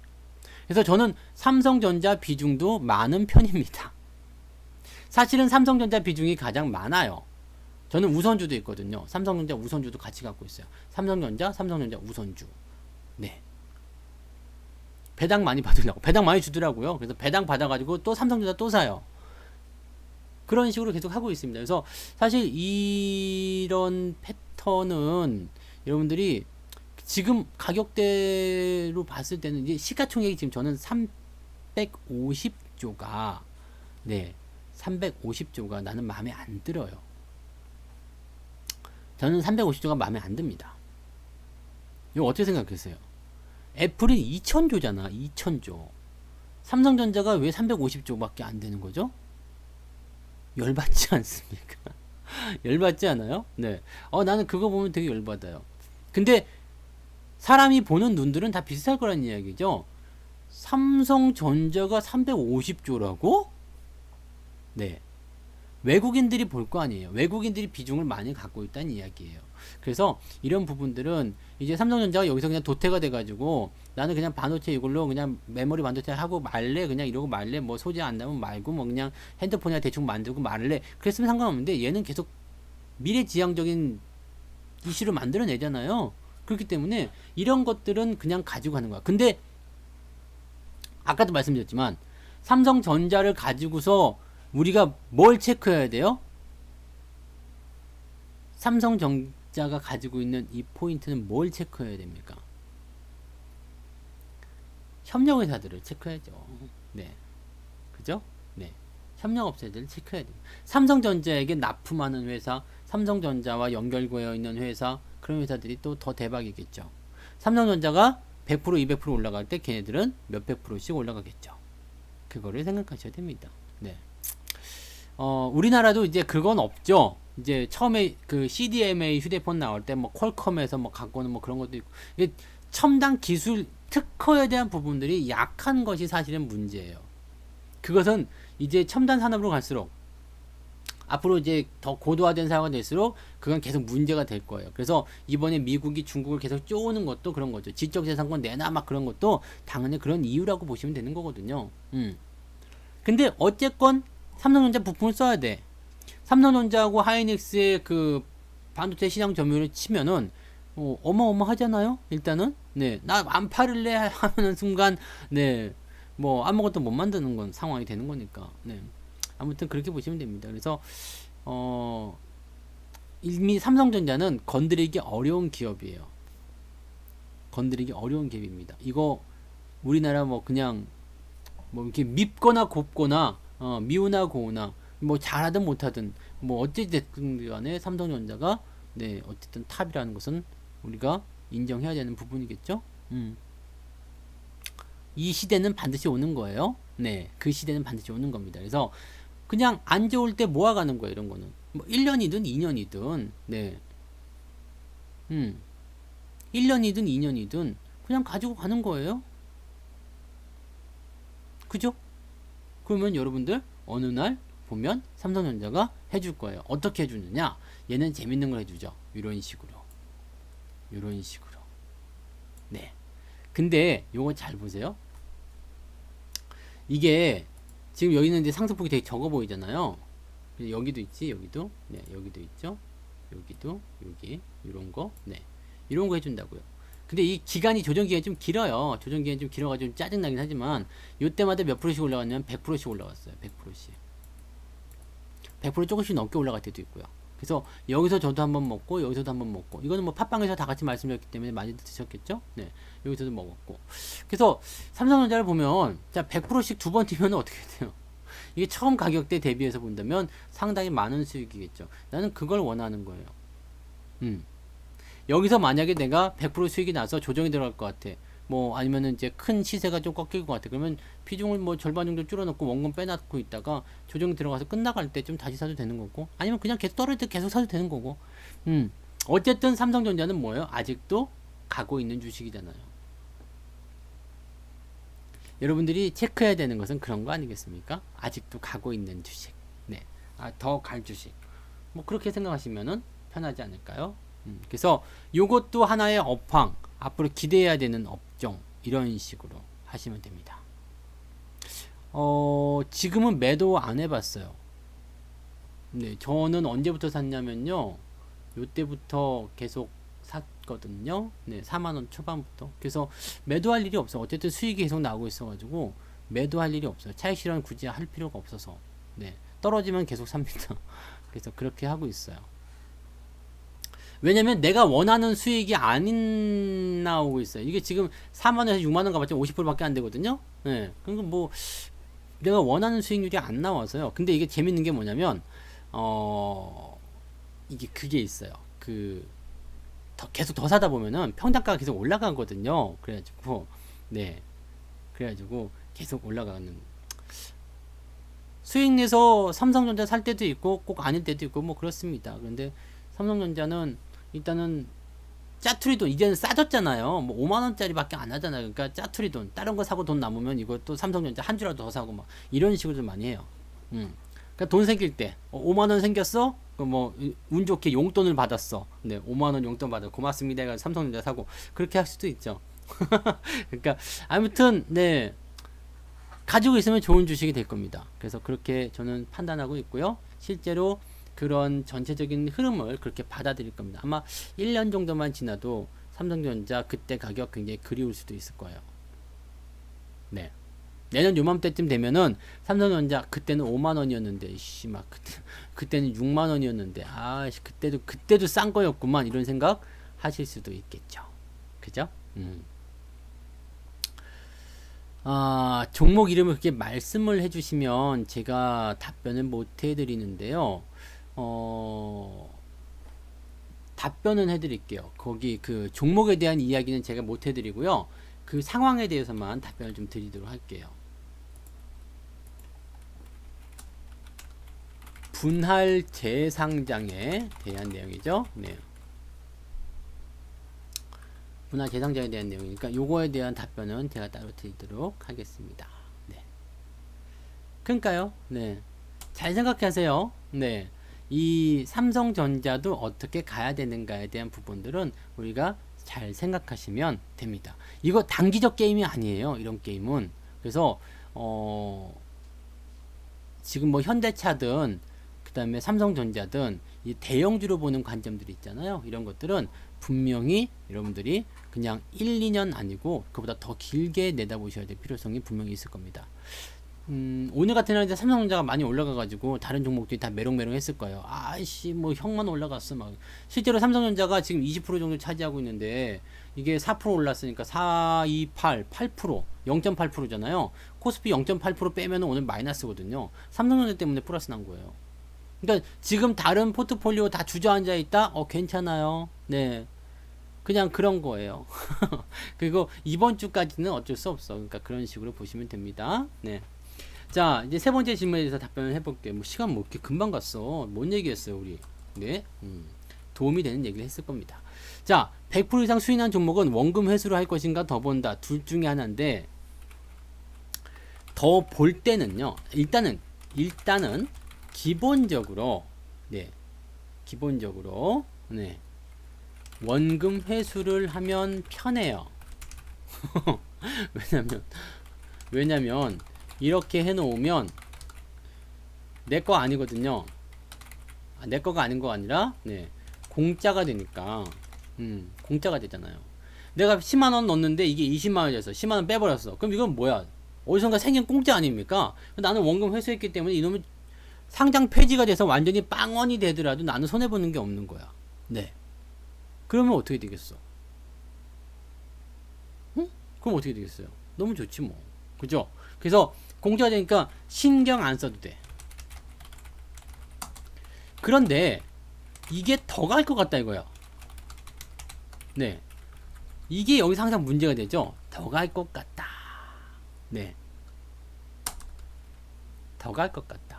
그래서 저는 삼성전자 비중도 많은 편입니다. 사실은 삼성전자 비중이 가장 많아요. 저는 우선주도 있거든요. 삼성전자 우선주도 같이 갖고 있어요. 삼성전자 우선주. 네. 배당 많이 받으려고. 배당 많이 주더라고요. 그래서 배당 받아가지고 또 삼성전자 또 사요. 그런 식으로 계속 하고 있습니다. 그래서 사실 이런 패턴은 여러분들이 지금 가격대로 봤을 때는 이제 시가총액이 지금 저는 350조가, 네, 350조가 나는 마음에 안 들어요. 저는 350조가 마음에 안 듭니다. 이거 어떻게 생각하세요? 애플은 2000조잖아. 2000조. 삼성전자가 왜 350조밖에 안 되는 거죠? 열받지 않습니까? 열받지 않아요? 네. 나는 그거 보면 되게 열받아요. 근데 사람이 보는 눈들은 다 비슷할 거란 이야기죠. 삼성전자가 350조라고? 네. 외국인들이 볼 거 아니에요. 외국인들이 비중을 많이 갖고 있다는 이야기예요. 그래서 이런 부분들은 이제 삼성전자가 여기서 그냥 도태가 돼가지고, 나는 그냥 반도체 이걸로 그냥 메모리 반도체 하고 말래, 그냥 이러고 말래, 뭐 소재 안 나면 말고, 뭐 그냥 핸드폰이나 대충 만들고 말래, 그랬으면 상관없는데, 얘는 계속 미래지향적인 이슈를 만들어내잖아요. 그렇기 때문에 이런 것들은 그냥 가지고 가는 거야. 근데 아까도 말씀드렸지만 삼성전자를 가지고서 우리가 뭘 체크해야 돼요? 삼성전자가 가지고 있는 이 포인트는 뭘 체크해야 됩니까? 협력회사들을 체크해야죠. 네. 그죠? 네. 협력업체들을 체크해야 돼요. 삼성전자에게 납품하는 회사, 삼성전자와 연결되어 있는 회사, 그런 회사들이 또 더 대박이겠죠. 삼성전자가 100%, 200% 올라갈 때 걔네들은 몇백 프로씩 올라가겠죠. 그거를 생각하셔야 됩니다. 네. 우리나라도 이제 그건 없죠. 이제 처음에 그 CDMA 휴대폰 나올 때 뭐 퀄컴에서 뭐 갖고는 뭐 그런 것도 있고, 이게 첨단 기술 특허에 대한 부분들이 약한 것이 사실은 문제예요. 그것은 이제 첨단 산업으로 갈수록 앞으로 이제 더 고도화된 사회가 될수록 그건 계속 문제가 될 거예요. 그래서 이번에 미국이 중국을 계속 쪼는 것도 그런 거죠. 지적재산권 내놔 막 그런 것도 당연히 그런 이유라고 보시면 되는 거거든요. 근데 어쨌건 삼성전자 부품을 써야 돼. 삼성전자하고 하이닉스의 그 반도체 시장 점유율을 치면은 어마어마하잖아요. 일단은 네, 나 안 팔을래 하는 순간 네, 뭐 아무것도 못 만드는 건 상황이 되는 거니까. 네. 아무튼 그렇게 보시면 됩니다. 그래서 이미 삼성전자는 건드리기 어려운 기업이에요. 건드리기 어려운 기업입니다. 이거 우리나라 뭐 그냥 뭐 이렇게 밉거나 곱거나 미우나 고우나 뭐 잘하든 못하든 뭐 어찌됐든 간에 삼성전자가 네 어쨌든 탑이라는 것은 우리가 인정해야 되는 부분이겠죠. 이 시대는 반드시 오는 거예요. 네, 그 시대는 반드시 오는 겁니다. 그래서 그냥 안 좋을 때 모아가는 거예요. 이런 거는 뭐 1년이든 2년이든 네 1년이든 2년이든 그냥 가지고 가는 거예요. 그죠? 그러면 여러분들 어느 날 보면 삼성전자가 해줄 거예요. 어떻게 해주느냐? 얘는 재밌는 걸 해주죠. 이런 식으로. 이런 식으로. 네. 근데 요거 잘 보세요. 이게 지금 여기는 이제 상승폭이 되게 적어 보이잖아요. 여기도 있지, 여기도. 네, 여기도 있죠. 여기도, 여기, 이런 거. 네. 이런 거 해준다고요. 근데 이 기간이 조정 기간이 좀 길어요. 조정 기간이 좀 길어가지고 좀 짜증나긴 하지만 요때마다 몇 프로씩 올라갔냐면 100%씩 올라갔어요. 100%씩. 100% 조금씩 넘게 올라갈 때도 있고요. 그래서 여기서 저도 한번 먹고 여기서도 한번 먹고 이거는 뭐 팟빵에서 다 같이 말씀드렸기 때문에 많이 드셨겠죠? 네. 여기서도 먹었고. 그래서 삼성전자를 보면 자 100%씩 두 번 뛰면 어떻게 돼요? 이게 처음 가격대 대비해서 본다면 상당히 많은 수익이겠죠. 나는 그걸 원하는 거예요. 여기서 만약에 내가 100% 수익이 나서 조정이 들어갈 것 같아. 뭐 아니면은 이제 큰 시세가 좀 꺾일 것 같아. 그러면 비중을 뭐 절반 정도 줄여놓고 원금 빼놨고 있다가 조정이 들어가서 끝나갈 때 좀 다시 사도 되는 거고. 아니면 그냥 계속 떨어질 때 계속 사도 되는 거고. 어쨌든 삼성전자는 뭐예요? 아직도 가고 있는 주식이잖아요. 여러분들이 체크해야 되는 것은 그런 거 아니겠습니까? 아직도 가고 있는 주식. 네. 더 갈 주식. 뭐 그렇게 생각하시면은 편하지 않을까요? 그래서 요것도 하나의 업황, 앞으로 기대해야 되는 업종, 이런 식으로 하시면 됩니다. 지금은 매도 안 해봤어요. 네, 저는 언제부터 샀냐면요. 요때부터 계속 샀거든요. 네, 4만원 초반부터. 그래서 매도할 일이 없어요. 어쨌든 수익이 계속 나오고 있어가지고 매도할 일이 없어요. 차익 실현 굳이 할 필요가 없어서. 네, 떨어지면 계속 삽니다. 그래서 그렇게 하고 있어요. 왜냐면 내가 원하는 수익이 안 나오고 있어요. 이게 지금 4만원에서 6만원 가봤자 50%밖에 안 되거든요. 네. 그러니까 뭐 내가 원하는 수익률이 안 나와서요. 근데 이게 재밌는 게 뭐냐면 이게 그게 있어요. 계속 더 사다 보면은 평당가가 계속 올라가거든요. 그래가지고 네. 그래가지고 계속 올라가는 수익 내서 삼성전자 살 때도 있고 꼭 아닐 때도 있고 뭐 그렇습니다. 그런데 삼성전자는 일단은 짜투리 돈 이제는 싸졌잖아요. 뭐 5만원짜리밖에 안 하잖아요. 그러니까 짜투리 돈 다른 거 사고 돈 남으면 이것도 삼성전자 한 주라도 더 사고 막 이런 식으로 좀 많이 해요. 그러니까 돈 생길 때 5만원 생겼어? 뭐 운 좋게 용돈을 받았어. 네, 5만원 용돈 받아 고맙습니다. 해가지고 삼성전자 사고 그렇게 할 수도 있죠. 그러니까 아무튼 네 가지고 있으면 좋은 주식이 될 겁니다. 그래서 그렇게 저는 판단하고 있고요. 실제로 그런 전체적인 흐름을 그렇게 받아들일 겁니다. 아마 1년 정도만 지나도 삼성전자 그때 가격 굉장히 그리울 수도 있을 거예요. 네. 내년 요맘때쯤 되면은 삼성전자 그때는 5만원이었는데 막 그때는 6만원이었는데 그때도 싼 거였구만 이런 생각 하실 수도 있겠죠. 그죠? 종목 이름을 그렇게 말씀을 해주시면 제가 답변을 못 해드리는데요. 답변은 해드릴게요. 거기 그 종목에 대한 이야기는 제가 못 해드리고요. 그 상황에 대해서만 답변을 좀 드리도록 할게요. 분할 재상장에 대한 내용이죠. 네. 분할 재상장에 대한 내용이니까 요거에 대한 답변은 제가 따로 드리도록 하겠습니다. 네. 그러니까요. 네. 잘 생각하세요. 네. 이 삼성전자도 어떻게 가야 되는가에 대한 부분들은 우리가 잘 생각하시면 됩니다. 이거 단기적 게임이 아니에요. 이런 게임은. 그래서 지금 뭐 현대차든 그 다음에 삼성전자든 이 대형주로 보는 관점들이 있잖아요. 이런 것들은 분명히 여러분들이 그냥 1, 2년 아니고 그보다 더 길게 내다보셔야 될 필요성이 분명히 있을 겁니다. 오늘 같은 날에 삼성전자가 많이 올라가가지고 다른 종목들이 다 메롱메롱 했을 거예요. 아이씨 뭐 형만 올라갔어 막. 실제로 삼성전자가 지금 20% 정도 차지하고 있는데 이게 4% 올랐으니까 4, 2, 8, 8%, 0.8%잖아요. 코스피 0.8% 빼면 오늘 마이너스거든요. 삼성전자 때문에 플러스 난 거예요. 그러니까 지금 다른 포트폴리오 다 주저앉아 있다? 괜찮아요. 네. 그냥 그런 거예요. 그리고 이번 주까지는 어쩔 수 없어. 그러니까 그런 식으로 보시면 됩니다. 네. 자, 이제 세 번째 질문에 대해서 답변을 해볼게요. 뭐 시간 뭐 이렇게 금방 갔어. 뭔 얘기했어요, 우리? 네. 도움이 되는 얘기를 했을 겁니다. 자, 100% 이상 수인한 종목은 원금 회수를 할 것인가 더 본다. 둘 중에 하나인데 더 볼 때는요. 일단은 기본적으로 네. 원금 회수를 하면 편해요. 왜냐면 이렇게 해놓으면 내 거 아니거든요. 내 거가 아닌 거 아니라 네, 공짜가 되니까 공짜가 되잖아요. 내가 10만원 넣었는데 이게 20만원이 됐어. 10만원 빼버렸어. 그럼 이건 뭐야? 어디선가 생긴 공짜 아닙니까? 나는 원금 회수했기 때문에 이놈이 상장 폐지가 돼서 완전히 빵원이 되더라도 나는 손해보는 게 없는 거야. 네. 그러면 어떻게 되겠어? 응? 그럼 어떻게 되겠어요? 너무 좋지 뭐. 그죠? 그래서 공짜가 되니까 신경 안 써도 돼. 그런데 이게 더 갈 것 같다 이거야. 네. 이게 여기서 항상 문제가 되죠. 더 갈 것 같다. 네. 더 갈 것 같다.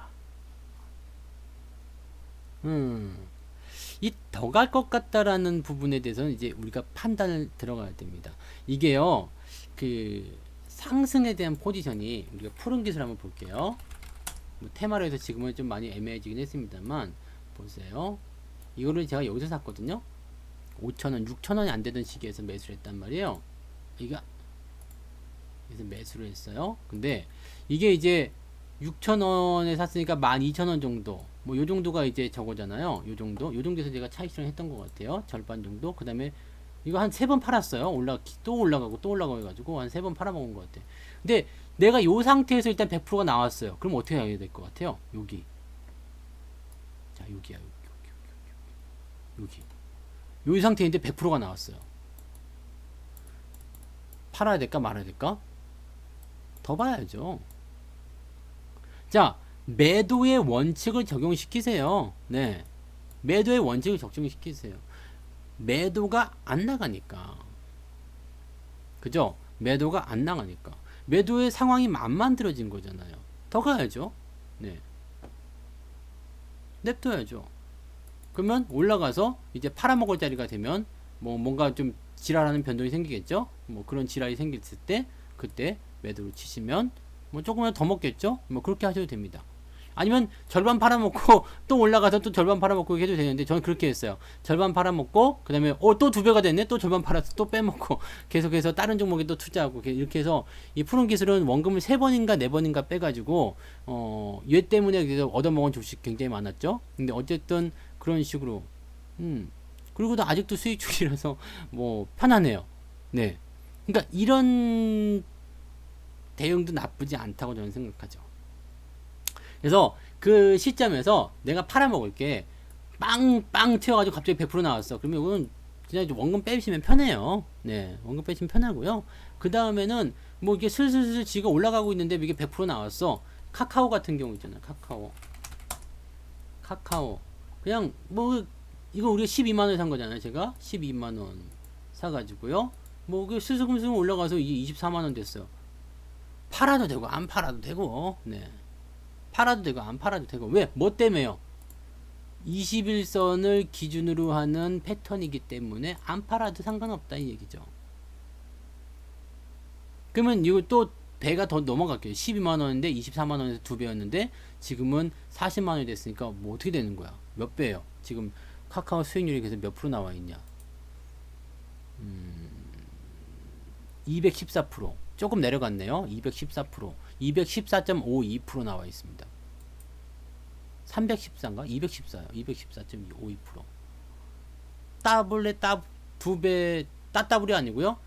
이 더 갈 것 같다라는 부분에 대해서는 이제 우리가 판단을 들어가야 됩니다. 이게요, 그 상승에 대한 포지션이 우리가 푸른 기술 한번 볼게요. 뭐 테마로 해서 지금은 좀 많이 애매해지긴 했습니다만 보세요. 이거를 제가 여기서 샀거든요. 5,000원, 6,000원이 안 되던 시기에서 매수를 했단 말이에요. 그래서 매수를 했어요. 근데 이게 이제 6,000원에 샀으니까 12,000원 정도, 뭐 요 정도가 이제 저거잖아요. 요 정도에서 제가 차익 실현했던 것 같아요. 절반 정도. 그 다음에 이거 한 3번 팔았어요. 또 올라가고 또 올라가고 해가지고 한 3번 팔아먹은 것 같아. 근데 내가 요 상태에서 일단 100%가 나왔어요. 그럼 어떻게 해야 될 것 같아요? 여기. 자, 여기야. 여기. 요 상태인데 100%가 나왔어요. 팔아야 될까 말아야 될까? 더 봐야죠. 자, 매도의 원칙을 적용시키세요. 네. 매도의 원칙을 적용시키세요. 매도가 안 나가니까. 그죠? 매도가 안 나가니까. 매도의 상황이 안 만들어진 거잖아요. 더 가야죠. 네. 냅둬야죠. 그러면 올라가서 이제 팔아먹을 자리가 되면 뭐 뭔가 좀 지랄하는 변동이 생기겠죠? 뭐 그런 지랄이 생겼을 때 그때 매도를 치시면 뭐 조금만 더 먹겠죠? 뭐 그렇게 하셔도 됩니다. 아니면 절반 팔아먹고 또 올라가서 또 절반 팔아먹고 해도 되는데 저는 그렇게 했어요. 절반 팔아먹고 그 다음에 또 2배가 됐네. 또 절반 팔아서 또 빼먹고 계속해서 다른 종목에 또 투자하고 이렇게 해서 이 푸른 기술은 원금을 3번인가 4번인가 빼가지고 얘 때문에 그래서 얻어먹은 주식 굉장히 많았죠. 근데 어쨌든 그런 식으로 그리고도 아직도 수익 중이라서 뭐 편하네요. 네. 그러니까 이런 대응도 나쁘지 않다고 저는 생각하죠. 그래서 그 시점에서 내가 팔아먹을게 빵빵 튀어가지고 갑자기 100% 나왔어. 그러면 이건 그냥 원금 빼시면 편해요. 네, 원금 빼시면 편하고요. 그 다음에는 뭐 이게 슬슬슬 지가 올라가고 있는데 이게 100% 나왔어. 카카오 같은 경우 있잖아. 카카오 그냥 뭐 이거 우리가 12만원에 산 거잖아요. 제가 12만원 사가지고요. 뭐 그 슬슬슬 올라가서 이게 24만원 됐어요. 팔아도 되고 안 팔아도 되고 네. 팔아도 되고 안 팔아도 되고 왜? 뭐 때문에요? 21선을 기준으로 하는 패턴이기 때문에 안 팔아도 상관없다 이 얘기죠. 그러면 이거 또 배가 더 넘어갈게요. 12만원인데 24만원에서 2배였는데 지금은 40만원이 됐으니까 뭐 어떻게 되는 거야? 몇 배예요? 지금 카카오 수익률이 계속 몇 프로 나와 있냐? 214%. 조금 내려갔네요. 214%. 214.52% 나와 있습니다. 314인가? 214요. 214.52%. 따블에 두 배, 따따블이 아니고요.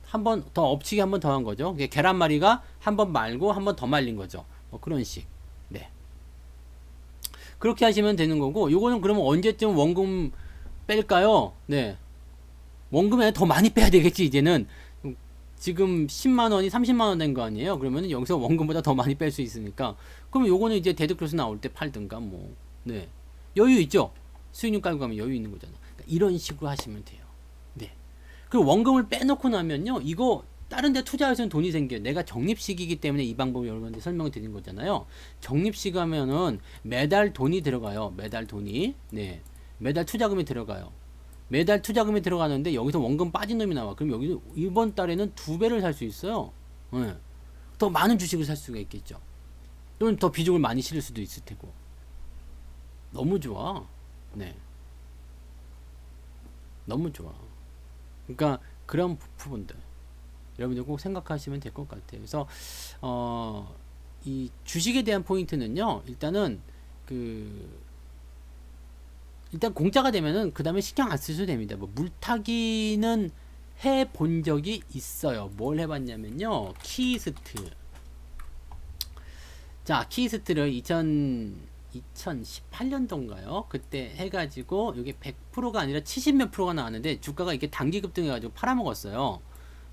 한 번 더 엎치기 한 번 더 한 거죠. 계란말이가 한 번 말고 한 번 더 말린 거죠. 뭐 그런 식. 네. 그렇게 하시면 되는 거고, 요거는 그러면 언제쯤 원금 뺄까요? 네. 원금에 더 많이 빼야 되겠지, 이제는. 지금 10만원이 30만원 된 거 아니에요? 그러면 여기서 원금보다 더 많이 뺄 수 있으니까. 그럼 요거는 이제 데드크로스 나올 때 팔든가, 뭐. 네. 여유 있죠? 수익률 깔고 가면 여유 있는 거잖아. 그러니까 이런 식으로 하시면 돼요. 네. 그리고 원금을 빼놓고 나면요, 이거 다른 데 투자해서는 돈이 생겨요. 내가 적립식이기 때문에 이 방법을 여러분한테 설명을 드린 거잖아요. 적립식 하면은 매달 돈이 들어가요. 매달 돈이. 네. 매달 투자금이 들어가요. 매달 투자금이 들어가는데 여기서 원금 빠진 놈이 나와. 그럼 여기서 이번 달에는 2배를 살 수 있어요. 네. 더 많은 주식을 살 수가 있겠죠. 또는 더 비중을 많이 실을 수도 있을 테고. 너무 좋아. 네. 너무 좋아. 그러니까 그런 부분들 여러분들 꼭 생각하시면 될 것 같아요. 그래서 이 주식에 대한 포인트는요, 일단은 일단 공짜가 되면은 그 다음에 신경 안 쓰셔도 됩니다. 뭐 물타기는 해본 적이 있어요. 뭘 해봤냐면요, 키스트. 자, 키스트를 2018년도인가요? 그때 해가지고 이게 100%가 아니라 70몇 프로가 나왔는데 주가가 이게 단기 급등해가지고 팔아먹었어요.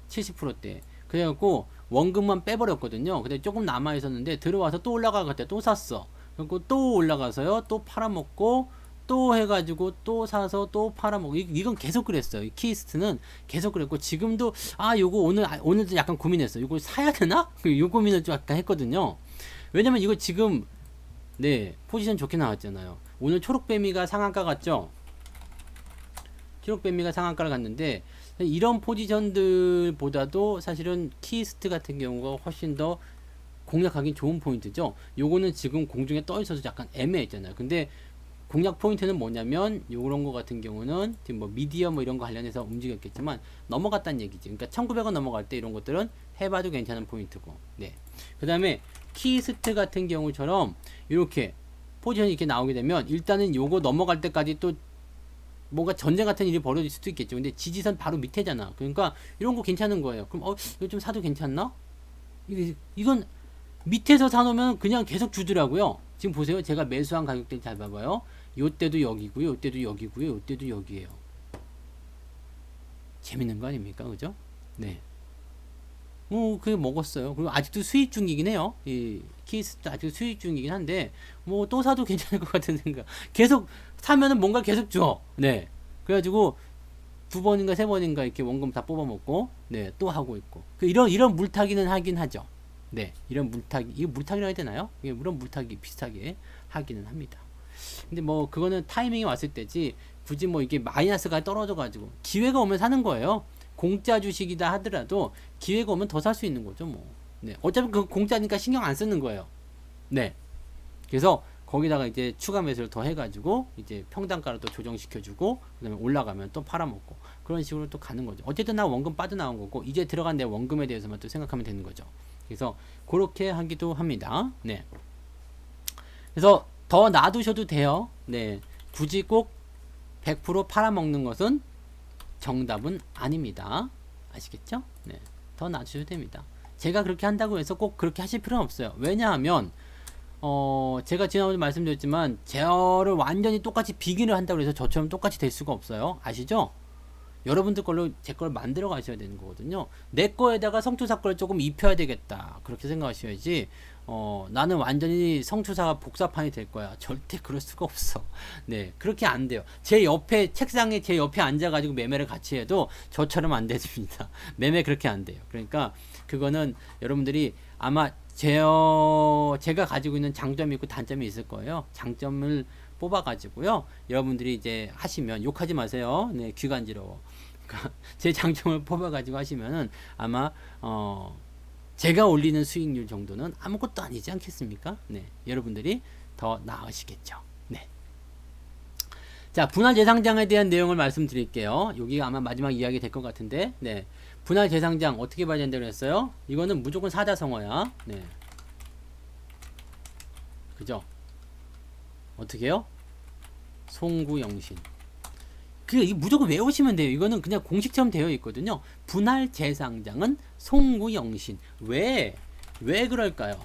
70%대. 그래갖고 원금만 빼버렸거든요. 근데 조금 남아있었는데 들어와서 또 올라가고 또 샀어. 그리고 또 올라가서요, 또 팔아먹고 또 해가지고 또 사서 또 팔아먹고. 이건 계속 그랬어요. 이 키스트는 계속 그랬고, 지금도 요거 오늘도 약간 고민했어요. 이거 사야 되나? 요 고민을 좀 약간 했거든요. 왜냐면 이거 지금 네, 포지션 좋게 나왔잖아요. 오늘 초록뱀이가 상한가 갔죠? 초록뱀이가 상한가를 갔는데, 이런 포지션들보다도 사실은 키스트 같은 경우가 훨씬 더 공략하기 좋은 포인트죠. 요거는 지금 공중에 떠 있어서 약간 애매했잖아요. 근데 공략 포인트는 뭐냐면, 요런 거 같은 경우는 지금 뭐 미디어 뭐 이런 거 관련해서 움직였겠지만 넘어갔다는 얘기지. 그러니까 1900원 넘어갈 때 이런 것들은 해봐도 괜찮은 포인트고. 네. 그 다음에 키스트 같은 경우처럼 이렇게 포지션이 이렇게 나오게 되면 일단은 요거 넘어갈 때까지 또 뭔가 전쟁 같은 일이 벌어질 수도 있겠죠. 근데 지지선 바로 밑에잖아. 그러니까 이런 거 괜찮은 거예요. 그럼 이거 좀 사도 괜찮나? 이건 밑에서 사놓으면 그냥 계속 주더라고요. 지금 보세요. 제가 매수한 가격대를 잘 봐봐요. 요때도 여기고요. 요때도 여기고요. 요때도 여기에요. 재밌는 거 아닙니까? 그죠? 네. 그게 먹었어요. 그리고 아직도 수익 중이긴 해요. 이 키스도 아직도 수익 중이긴 한데, 뭐 또 사도 괜찮을 것 같은 생각. 계속 사면은 뭔가 계속 줘. 네. 그래가지고 2번인가 3번인가 이렇게 원금 다 뽑아먹고, 네, 또 하고 있고. 이런 물타기는 하긴 하죠. 네. 이런 물타기, 이거 물타기라고 해야 되나요? 이런 물타기 비슷하게 하기는 합니다. 근데 뭐 그거는 타이밍이 왔을 때지, 굳이 뭐 이게 마이너스가 떨어져가지고 기회가 오면 사는 거예요. 공짜 주식이다 하더라도 기회가 오면 더 살 수 있는 거죠, 뭐. 네. 어차피 그 공짜니까 신경 안 쓰는 거예요. 네. 그래서 거기다가 이제 추가 매수를 더 해가지고 이제 평단가를 또 조정시켜주고, 그다음에 올라가면 또 팔아먹고, 그런 식으로 또 가는 거죠. 어쨌든 나 원금 빠져나온 거고, 이제 들어간 내 원금에 대해서만 또 생각하면 되는 거죠. 그래서 그렇게 하기도 합니다. 네. 그래서 더 놔두셔도 돼요. 네. 굳이 꼭 100% 팔아먹는 것은 정답은 아닙니다. 아시겠죠? 네. 더 놔주셔도 됩니다. 제가 그렇게 한다고 해서 꼭 그렇게 하실 필요는 없어요. 왜냐하면 제가 지난번에 말씀드렸지만 제어를 완전히 똑같이 비기를 한다고 해서 저처럼 똑같이 될 수가 없어요. 아시죠? 여러분들 걸로 제 걸 만들어 가셔야 되는 거거든요. 내 거에다가 성투사 걸 조금 입혀야 되겠다, 그렇게 생각하셔야지, 나는 완전히 성투사가 복사판이 될 거야, 절대 그럴 수가 없어. 네, 그렇게 안 돼요. 제 옆에 책상에 제 옆에 앉아가지고 매매를 같이 해도 저처럼 안 됩니다. 매매 그렇게 안 돼요. 그러니까 그거는 여러분들이 아마 제가 가지고 있는 장점이 있고 단점이 있을 거예요. 장점을 뽑아가지고요. 여러분들이 이제 하시면 욕하지 마세요. 네, 귀 간지러워. 그러니까 제 장점을 뽑아가지고 하시면은 아마 제가 올리는 수익률 정도는 아무것도 아니지 않겠습니까? 네, 여러분들이 더 나으시겠죠. 네. 자, 분할 재상장에 대한 내용을 말씀드릴게요. 여기가 아마 마지막 이야기 될 것 같은데, 네. 분할 재상장 어떻게 봐야 된다고 했어요? 이거는 무조건 사자성어야. 네. 그죠? 어떻게 해요? 송구영신. 이게 무조건 외우시면 돼요. 이거는 그냥 공식처럼 되어 있거든요. 분할 재상장은 송구영신. 왜 그럴까요?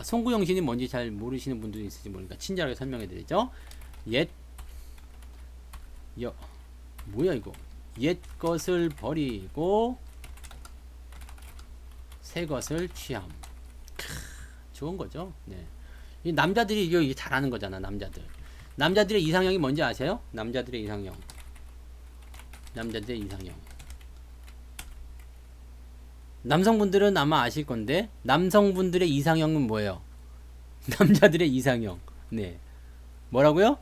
송구영신이 뭔지 잘 모르시는 분들이 있을지 모르니까 친절하게 설명해 드리죠. 뭐야 이거? 옛 것을 버리고 새 것을 취함. 좋은 거죠. 네. 이 남자들이 이게 잘하는 거잖아. 남자들의 이상형이 뭔지 아세요? 남자들의 이상형. 남성분들은 아마 아실 건데, 남성분들의 이상형은 뭐예요? 남자들의 이상형. 네. 뭐라고요?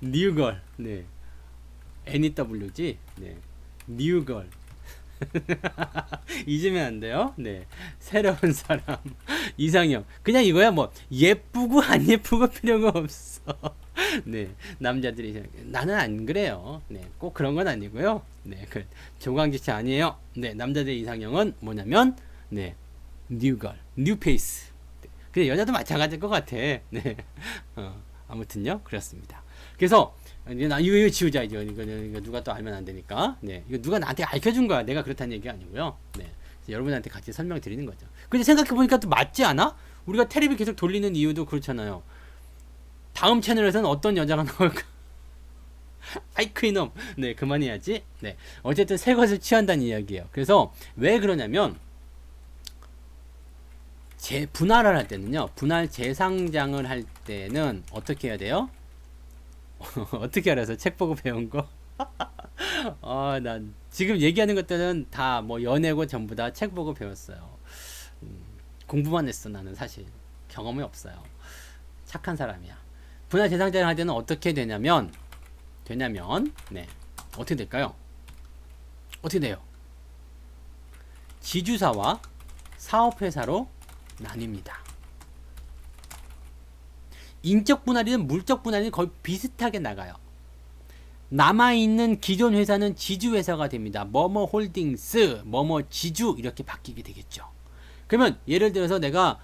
뉴걸. 네. NEW지. 네. 뉴걸. 잊으면 안 돼요. 네. 새로운 사람. 이상형. 그냥 이거야, 뭐, 예쁘고 안 예쁘고 필요가 없어. 네. 남자들이, 나는 안 그래요. 네. 꼭 그런 건 아니고요. 네. 조강지치 아니에요. 네. 남자들의 이상형은 뭐냐면, 네. 뉴걸. 뉴페이스. 네. 그래, 여자도 마찬가지일 것 같아. 네. 아무튼요. 그렇습니다. 그래서, 이거 지우자, 이거 누가 또 알면 안 되니까. 네. 이거 누가 나한테 알려준 거야. 내가 그렇다는 얘기가 아니고요. 네. 여러분한테 같이 설명 드리는 거죠. 근데 생각해보니까 또 맞지 않아? 우리가 테레비 계속 돌리는 이유도 그렇잖아요. 다음 채널에서는 어떤 여자가 나올까? 아이쿠 이놈. 네, 그만해야지. 네. 어쨌든 새 것을 취한다는 이야기예요. 그래서 왜 그러냐면, 분할을 할 때는요. 분할 재상장을 할 때는 어떻게 해야 돼요? 어떻게 알아서 책 보고 배운 거? 난 지금 얘기하는 것들은 다 뭐 연애고 전부 다 책 보고 배웠어요. 공부만 했어. 나는 사실 경험이 없어요. 착한 사람이야. 분할 재상장을 할 때는 어떻게 되냐면 네. 어떻게 될까요? 어떻게 돼요? 지주사와 사업회사로 나뉩니다. 인적 분할이든 물적 분할이든 거의 비슷하게 나가요. 남아있는 기존 회사는 지주회사가 됩니다. 뭐뭐 홀딩스, 뭐뭐 지주 이렇게 바뀌게 되겠죠. 그러면 예를 들어서 내가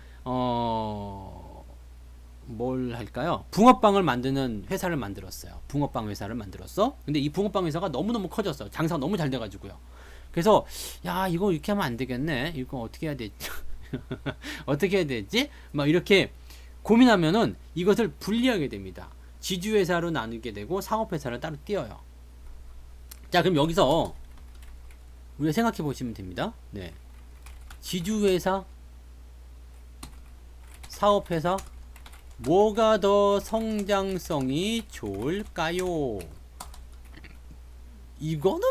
뭘 할까요? 붕어빵을 만드는 회사를 만들었어요. 붕어빵 회사를 만들었어. 근데 이 붕어빵 회사가 너무너무 커졌어. 장사가 너무 잘 돼가지고요. 그래서 야 이거 이렇게 하면 안 되겠네. 이거 어떻게 해야 되지? 어떻게 해야 되지? 막 이렇게 고민하면은 이것을 분리하게 됩니다. 지주회사로 나누게 되고 사업회사를 따로 띄어요. 자 그럼 여기서 우리가 생각해 보시면 됩니다. 네. 지주회사, 사업회사 뭐가 더 성장성이 좋을까요? 이거는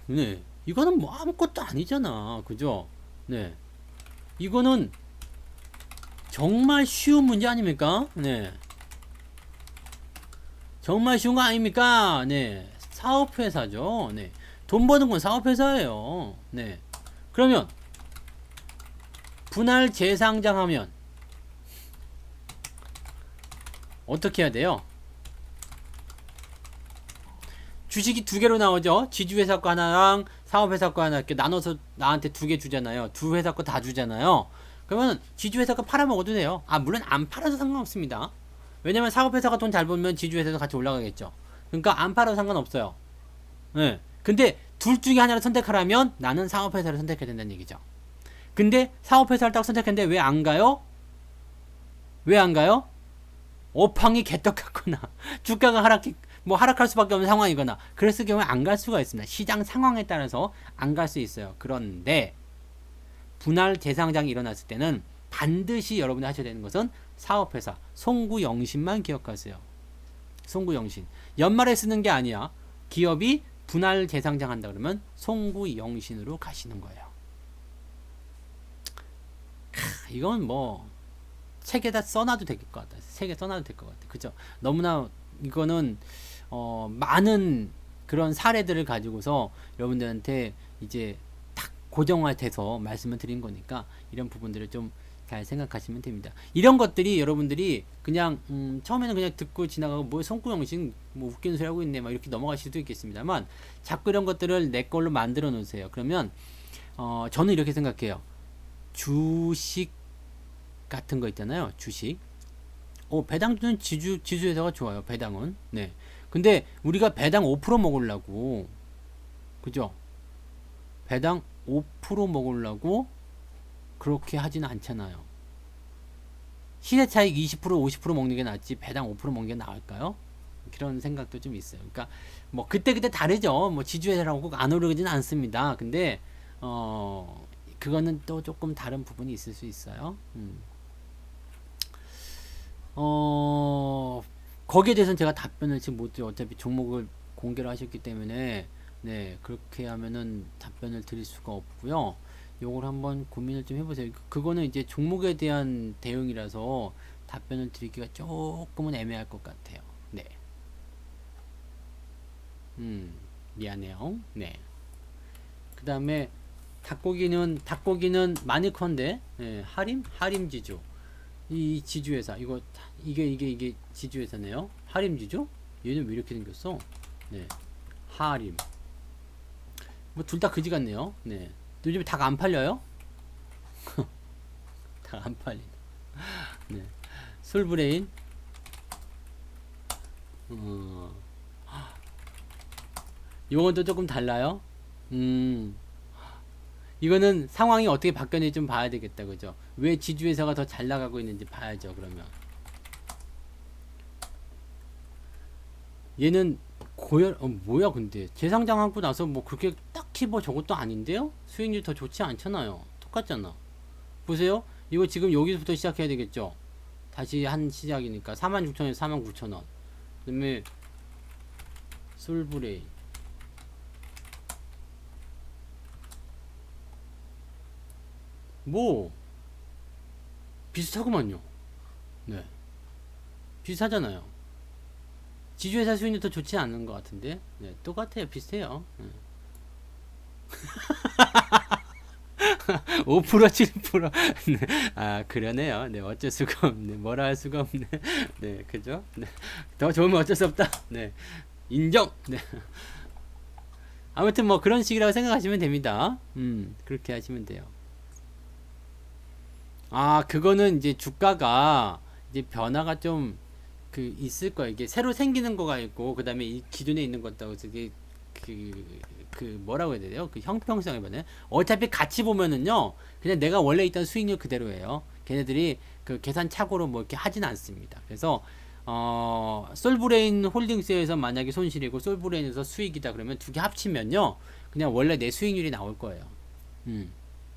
네. 이거는 뭐 아무것도 아니잖아. 그죠? 네. 이거는 정말 쉬운 문제 아닙니까? 네. 정말 쉬운 거 아닙니까? 네. 사업회사죠. 네. 돈 버는 건 사업회사예요. 네. 그러면 분할 재상장하면 어떻게 해야 돼요? 주식이 두 개로 나오죠. 지주회사 거 하나랑 사업회사 거 하나 이렇게 나눠서 나한테 두 개 주잖아요. 두 회사 거 다 주잖아요. 그러면 지주회사 거 팔아먹어도 돼요. 물론 안 팔아도 상관없습니다. 왜냐면 사업회사가 돈 잘 벌면 지주회사도 같이 올라가겠죠. 그러니까 안 팔아도 상관없어요. 네. 근데 둘 중에 하나를 선택하라면 나는 사업회사를 선택해야 된다는 얘기죠. 근데 사업회사를 딱 선택했는데 왜 안 가요? 왜 안 가요? 업황이 개떡같거나 주가가 하락할 수밖에 없는 상황이거나 그랬을 경우에 안 갈 수가 있습니다. 시장 상황에 따라서 안 갈 수 있어요. 그런데 분할 재상장이 일어났을 때는 반드시 여러분이 하셔야 되는 것은 사업회사 송구영신만 기억하세요. 송구영신 연말에 쓰는 게 아니야. 기업이 분할 재상장 한다 그러면 송구영신으로 가시는 거예요. 이건 뭐 책에다 써놔도 될 것 같다. 책에 써놔도 될 것 같아. 그죠? 너무나 이거는 많은 그런 사례들을 가지고서 여러분들한테 이제 딱 고정화돼서 말씀을 드린 거니까 이런 부분들을 좀 잘 생각하시면 됩니다. 이런 것들이 여러분들이 그냥 처음에는 그냥 듣고 지나가고 뭐 손구영신 뭐 웃기는 소리 하고 있네 막 이렇게 넘어가실 수도 있겠습니다만 자꾸 이런 것들을 내 걸로 만들어 놓으세요. 그러면 저는 이렇게 생각해요. 주식 같은 거 있잖아요. 주식. 배당주는 지주회사가 좋아요. 배당은. 네. 근데 우리가 배당 5% 먹으려고, 그죠? 배당 5% 먹으려고 그렇게 하지는 않잖아요. 시세 차익 20% 50% 먹는 게 낫지 배당 5% 먹는 게 나을까요? 그런 생각도 좀 있어요. 그러니까 뭐 그때 다르죠. 뭐 지주회사라고 꼭 안 오르지는 않습니다. 근데 그거는 또 조금 다른 부분이 있을 수 있어요. 거기에 대해서는 제가 답변을 지금 못 드려. 어차피 종목을 공개를 하셨기 때문에 네 그렇게 하면은 답변을 드릴 수가 없고요. 요걸 한번 고민을 좀 해보세요. 그거는 이제 종목에 대한 대응이라서 답변을 드리기가 조금은 애매할 것 같아요. 네. 미안해요. 네. 그 다음에 닭고기는 마니컨데 네, 하림 지주. 이 지주회사 이게 지주회사네요. 하림 지주? 얘는 왜 이렇게 생겼어? 네. 하림. 뭐 둘 다 그지 같네요. 네. 요즘에 닭 안 팔려요? 닭 안 팔리네. 네. 솔브레인. 요건 또 조금 달라요. 이거는 상황이 어떻게 바뀌었는지 좀 봐야 되겠다. 그죠? 왜 지주회사가 더 잘 나가고 있는지 봐야죠. 그러면 얘는 뭐야 근데 재상장하고 나서 뭐 그렇게 딱히 뭐 저것도 아닌데요? 수익률 더 좋지 않잖아요. 똑같잖아. 보세요. 이거 지금 여기서부터 시작해야 되겠죠? 다시 한 시작이니까 46,000원에서 49,000원. 그 다음에 솔브레인 뭐 비슷하구만요. 네, 비슷하잖아요. 지주회사 수익률 더 좋지 않는 것 같은데, 네, 똑같아요. 비슷해요. 네. 5% 7%. 네. 아 그러네요. 네, 어쩔 수가 없네. 뭐라 할 수가 없네. 네, 그죠? 네. 더 좋으면 어쩔 수 없다. 네, 인정. 네. 아무튼 뭐 그런 식이라고 생각하시면 됩니다. 그렇게 하시면 돼요. 아, 그거는 이제 주가가 이제 변화가 좀 있을 거예요. 이게 새로 생기는 거가 있고, 그 다음에 이 기존에 있는 것도 이게 뭐라고 해야 돼요? 그 형평성에 보면 어차피 같이 보면은요, 그냥 내가 원래 있던 수익률 그대로예요. 걔네들이 그 계산 착오로 뭐 이렇게 하진 않습니다. 그래서 솔브레인 홀딩스에서 만약에 손실이고 솔브레인에서 수익이다 그러면 두 개 합치면요, 그냥 원래 내 수익률이 나올 거예요.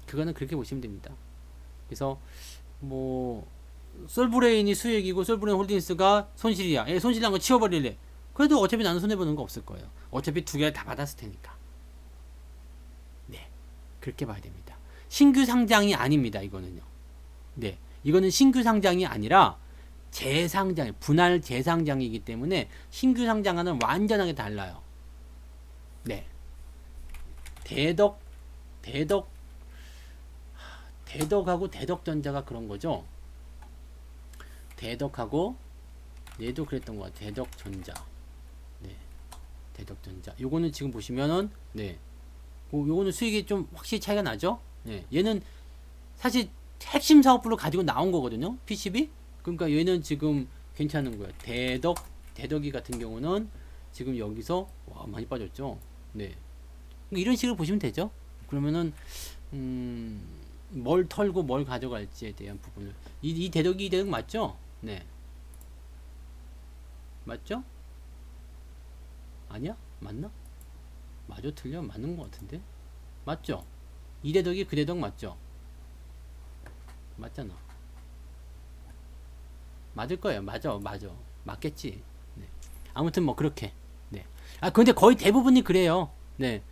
그거는 그렇게 보시면 됩니다. 그래서 뭐 솔브레인이 수익이고 솔브레인 홀딩스가 손실이야. 얘 손실난 거 치워버릴래. 그래도 어차피 나는 손해보는 거 없을 거예요. 어차피 두 개 다 받았을 테니까. 네, 그렇게 봐야 됩니다. 신규 상장이 아닙니다. 이거는요. 네, 이거는 신규 상장이 아니라 재상장, 분할 재상장이기 때문에 신규 상장과는 완전하게 달라요. 네, 대덕하고 대덕전자가 그런 거죠. 대덕하고 얘도 그랬던 것 같아요. 대덕전자. 네, 대덕전자. 요거는 지금 보시면은 네, 요거는 수익이 좀 확실히 차이가 나죠. 네, 얘는 사실 핵심 사업부를 가지고 나온 거거든요. PCB. 그러니까 얘는 지금 괜찮은 거예요. 대덕이 같은 경우는 지금 여기서 와 많이 빠졌죠. 네, 이런 식으로 보시면 되죠. 그러면은 뭘 털고 뭘 가져갈지에 대한 부분을 이 대덕이 대덕 맞죠? 네, 맞죠? 아니야? 맞나? 맞아 틀려? 맞는 것 같은데? 맞죠? 이 대덕이 그 대덕 맞죠? 맞잖아. 맞을 거예요. 맞아. 맞겠지. 네. 아무튼 뭐 그렇게. 네. 아 근데 거의 대부분이 그래요. 네.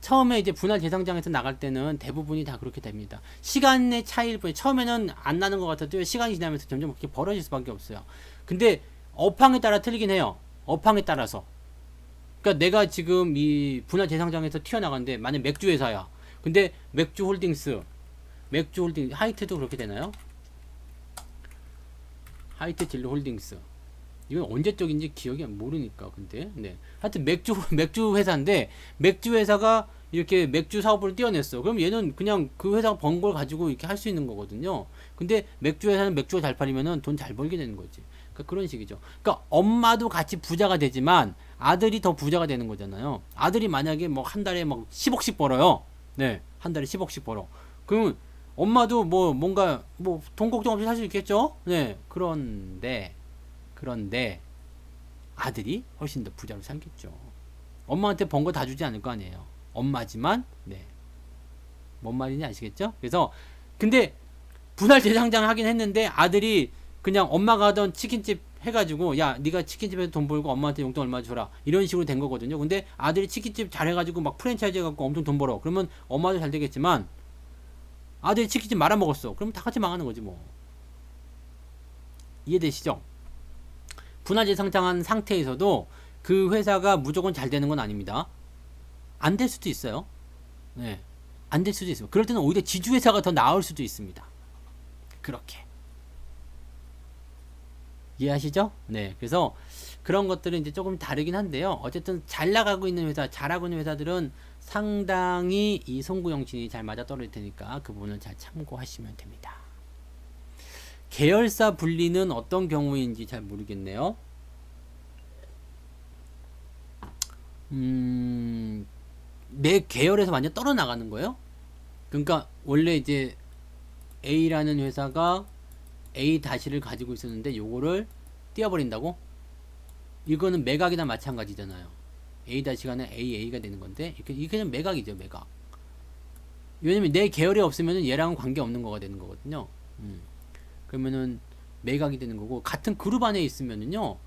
처음에 이제 분할 대상장에서 나갈 때는 대부분이 다 그렇게 됩니다. 시간의 차이일 뿐이 처음에는 안 나는 것 같아도 시간이 지나면서 점점 그렇게 벌어질 수밖에 없어요. 근데 업황에 따라 틀리긴 해요. 업황에 따라서. 그러니까 내가 지금 이 분할 대상장에서 튀어나갔는데 만약 맥주 회사야. 근데 맥주 홀딩스, 하이트도 그렇게 되나요? 하이트 진로 홀딩스. 이건 언제 쪽인지 기억이 모르니까. 근데 네. 하여튼 맥주 회사인데 맥주 회사가 이렇게 맥주 사업을 띄어냈어. 그럼 얘는 그냥 그 회사가 번 걸 가지고 이렇게 할 수 있는 거거든요. 근데 맥주 회사는 맥주가 잘 팔리면은 돈 잘 벌게 되는 거지. 그러니까 그런 식이죠. 그러니까 엄마도 같이 부자가 되지만 아들이 더 부자가 되는 거잖아요. 아들이 만약에 뭐 한 달에 막 10억씩 벌어요. 네. 한 달에 10억씩 벌어. 그러면 엄마도 뭐 뭔가 뭐 돈 걱정 없이 살 수 있겠죠? 네. 그런데 아들이 훨씬 더 부자로 살겠죠. 엄마한테 번 거 다 주지 않을 거 아니에요. 엄마지만 네. 뭔 말인지 아시겠죠? 그래서 근데 분할 재상장 하긴 했는데 아들이 그냥 엄마가 하던 치킨집 해가지고 야 네가 치킨집에서 돈 벌고 엄마한테 용돈 얼마 줘라 이런 식으로 된 거거든요. 근데 아들이 치킨집 잘해가지고 막 프랜차이즈 해갖고 엄청 돈 벌어. 그러면 엄마도 잘 되겠지만 아들이 치킨집 말아먹었어. 그럼 다 같이 망하는 거지 뭐. 이해되시죠? 분할재 상장한 상태에서도 그 회사가 무조건 잘 되는 건 아닙니다. 안 될 수도 있어요. 네. 안 될 수도 있어요. 그럴 때는 오히려 지주회사가 더 나을 수도 있습니다. 그렇게. 이해하시죠? 네. 그래서 그런 것들은 이제 조금 다르긴 한데요. 어쨌든 잘 나가고 있는 회사, 잘하고 있는 회사들은 상당히 이 송구영신이 잘 맞아 떨어질 테니까 그 부분을 잘 참고하시면 됩니다. 계열사 분리는 어떤 경우인지 잘 모르겠네요. 내 계열에서 완전 떨어 나가는 거예요? 그러니까 원래 이제 A라는 회사가 A-를 가지고 있었는데 요거를 띄워버린다고? 이거는 매각이나 마찬가지잖아요. A-가 AA가 되는 건데 이게 그냥 매각이죠. 매각. 왜냐면 내 계열이 없으면 얘랑은 관계없는 거가 되는 거거든요. 그러면은 매각이 되는 거고 같은 그룹 안에 있으면은요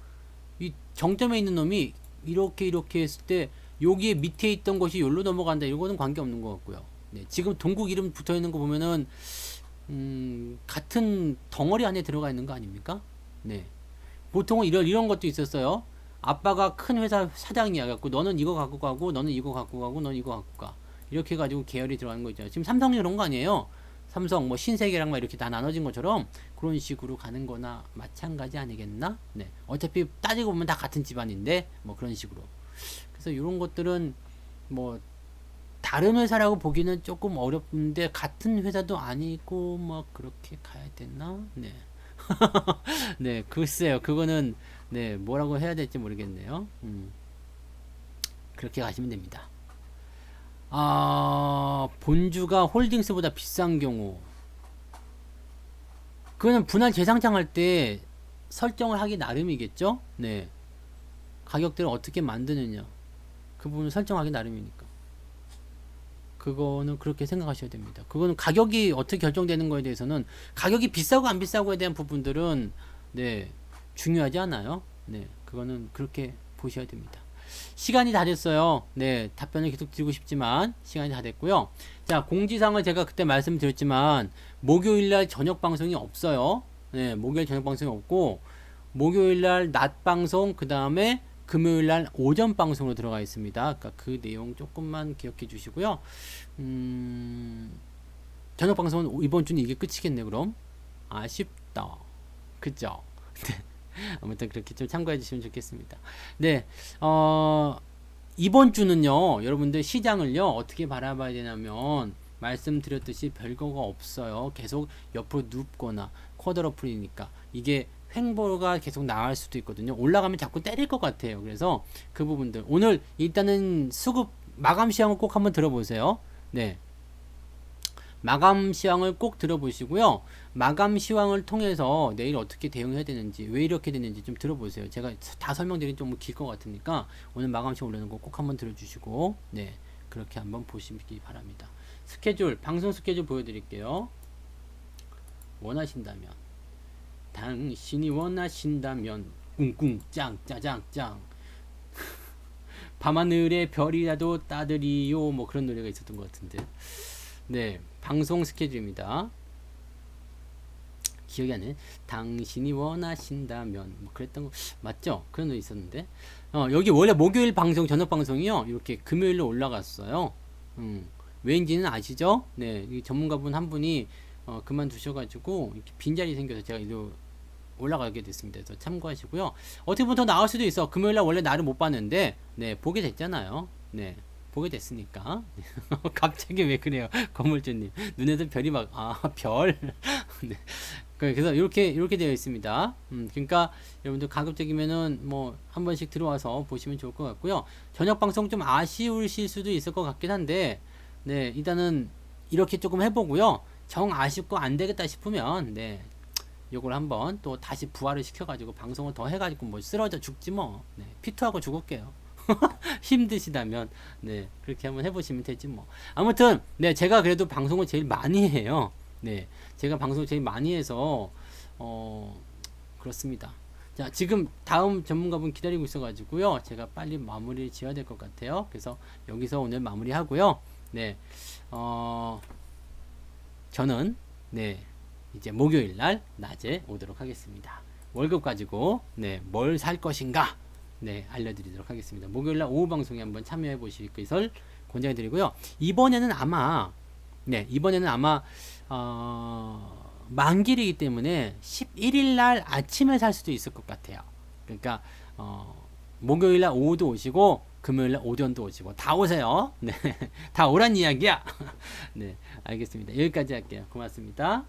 이 정점에 있는 놈이 이렇게 했을 때 여기에 밑에 있던 것이 여기로 넘어간다 이거는 관계없는 것 같고요. 네, 지금 동국 이름 붙어 있는 거 보면은 같은 덩어리 안에 들어가 있는 거 아닙니까? 네. 보통은 이런 것도 있었어요. 아빠가 큰 회사 사장이야 갖고 너는 이거 갖고 가고 너는 이거 갖고 가고 너는 이거 갖고 가 이렇게 해가지고 계열이 들어가는 거 있잖아요. 지금 삼성이 그런 거 아니에요? 삼성 뭐 신세계랑 막 이렇게 다 나눠진 것처럼 그런 식으로 가는 거나 마찬가지 아니겠나? 네. 어차피 따지고 보면 다 같은 집안인데 뭐 그런 식으로. 그래서 이런 것들은 뭐 다른 회사라고 보기는 조금 어렵은데 같은 회사도 아니고 뭐 그렇게 가야 되나? 네. 네, 글쎄요. 그거는 네, 뭐라고 해야 될지 모르겠네요. 그렇게 가시면 됩니다. 본주가 홀딩스보다 비싼 경우 그거는 분할 재상장 할 때 설정을 하기 나름이겠죠. 네, 가격대를 어떻게 만드느냐 그 부분을 설정하기 나름이니까 그거는 그렇게 생각하셔야 됩니다. 그거는 가격이 어떻게 결정되는 거에 대해서는 가격이 비싸고 안 비싸고에 대한 부분들은 네, 중요하지 않아요. 네, 그거는 그렇게 보셔야 됩니다. 시간이 다 됐어요. 네, 답변을 계속 드리고 싶지만 시간이 다 됐고요. 자, 공지사항을 제가 그때 말씀드렸지만 목요일날 저녁 방송이 없어요. 네, 목요일 저녁 방송이 없고 목요일날 낮 방송 그 다음에 금요일날 오전 방송으로 들어가 있습니다. 그러니까 그 내용 조금만 기억해 주시고요. 저녁 방송은 이번 주는 이게 끝이겠네. 그럼 아쉽다. 그죠? 아무튼 그렇게 좀 참고해 주시면 좋겠습니다. 네, 이번 주는요, 여러분들 시장을요, 어떻게 바라봐야 되냐면, 말씀드렸듯이 별거가 없어요. 계속 옆으로 눕거나, 쿼드러플이니까. 이게 횡보가 계속 나갈 수도 있거든요. 올라가면 자꾸 때릴 것 같아요. 그래서 그 부분들. 오늘 일단은 수급 마감 시황을 꼭 한번 들어보세요. 네. 마감 시황을 꼭 들어보시고요. 마감 시황을 통해서 내일 어떻게 대응해야 되는지, 왜 이렇게 되는지 좀 들어보세요. 제가 다 설명드리기 좀 길 것 같으니까 오늘 마감 시황 올리는 거 꼭 한번 들어주시고, 네, 그렇게 한번 보시기 바랍니다. 스케줄, 방송 스케줄 보여드릴게요. 원하신다면, 당신이 원하신다면, 꿍꿍 짱 짜장 짱. 밤하늘의 별이라도 따드리요 뭐 그런 노래가 있었던 것 같은데. 네, 방송 스케줄입니다. 기억이 안 나네. 당신이 원하신다면 뭐 그랬던 거 맞죠? 그런 거 있었는데 여기 원래 목요일 방송 저녁 방송이요 이렇게 금요일로 올라갔어요. 왜인지는 아시죠? 네, 이 전문가분 한 분이 그만두셔가지고 이렇게 빈자리 생겨서 제가 이로 올라가게 됐습니다. 그래서 참고하시고요. 어떻게 보면 더 나을 수도 있어. 금요일날 원래 나를 못 봤는데 네 보게 됐잖아요. 네 보게 됐으니까. 갑자기 왜 그래요, 건물주님? 눈에서 별이 막 별. 네. 그래서 이렇게 되어 있습니다. 그러니까 여러분들 가급적이면은 뭐 한 번씩 들어와서 보시면 좋을 것 같고요. 저녁 방송 좀 아쉬우실 수도 있을 것 같긴 한데, 네 일단은 이렇게 조금 해보고요. 정 아쉽고 안 되겠다 싶으면 네 요걸 한번 또 다시 부활을 시켜가지고 방송을 더 해가지고 뭐 쓰러져 죽지 뭐. 네, 피투하고 죽을게요. 힘드시다면 네 그렇게 한번 해보시면 되지 뭐. 아무튼 네 제가 그래도 방송을 제일 많이 해요. 네 제가 방송을 제일 많이 해서 그렇습니다. 자 지금 다음 전문가분 기다리고 있어 가지고요 제가 빨리 마무리 지어야 될 것 같아요. 그래서 여기서 오늘 마무리 하고요. 네 저는 네 이제 목요일 날 낮에 오도록 하겠습니다. 월급 가지고 네 뭘 살 것인가 네 알려드리도록 하겠습니다. 목요일 날 오후 방송에 한번 참여해 보실 것을 권장해 드리고요. 이번에는 아마 만기이기 때문에 11일 날 아침에 살 수도 있을 것 같아요. 그러니까 목요일 날 오후도 오시고 금요일 날 오전도 오시고 다 오세요. 네. 다 오란 이야기야. 네. 알겠습니다. 여기까지 할게요. 고맙습니다.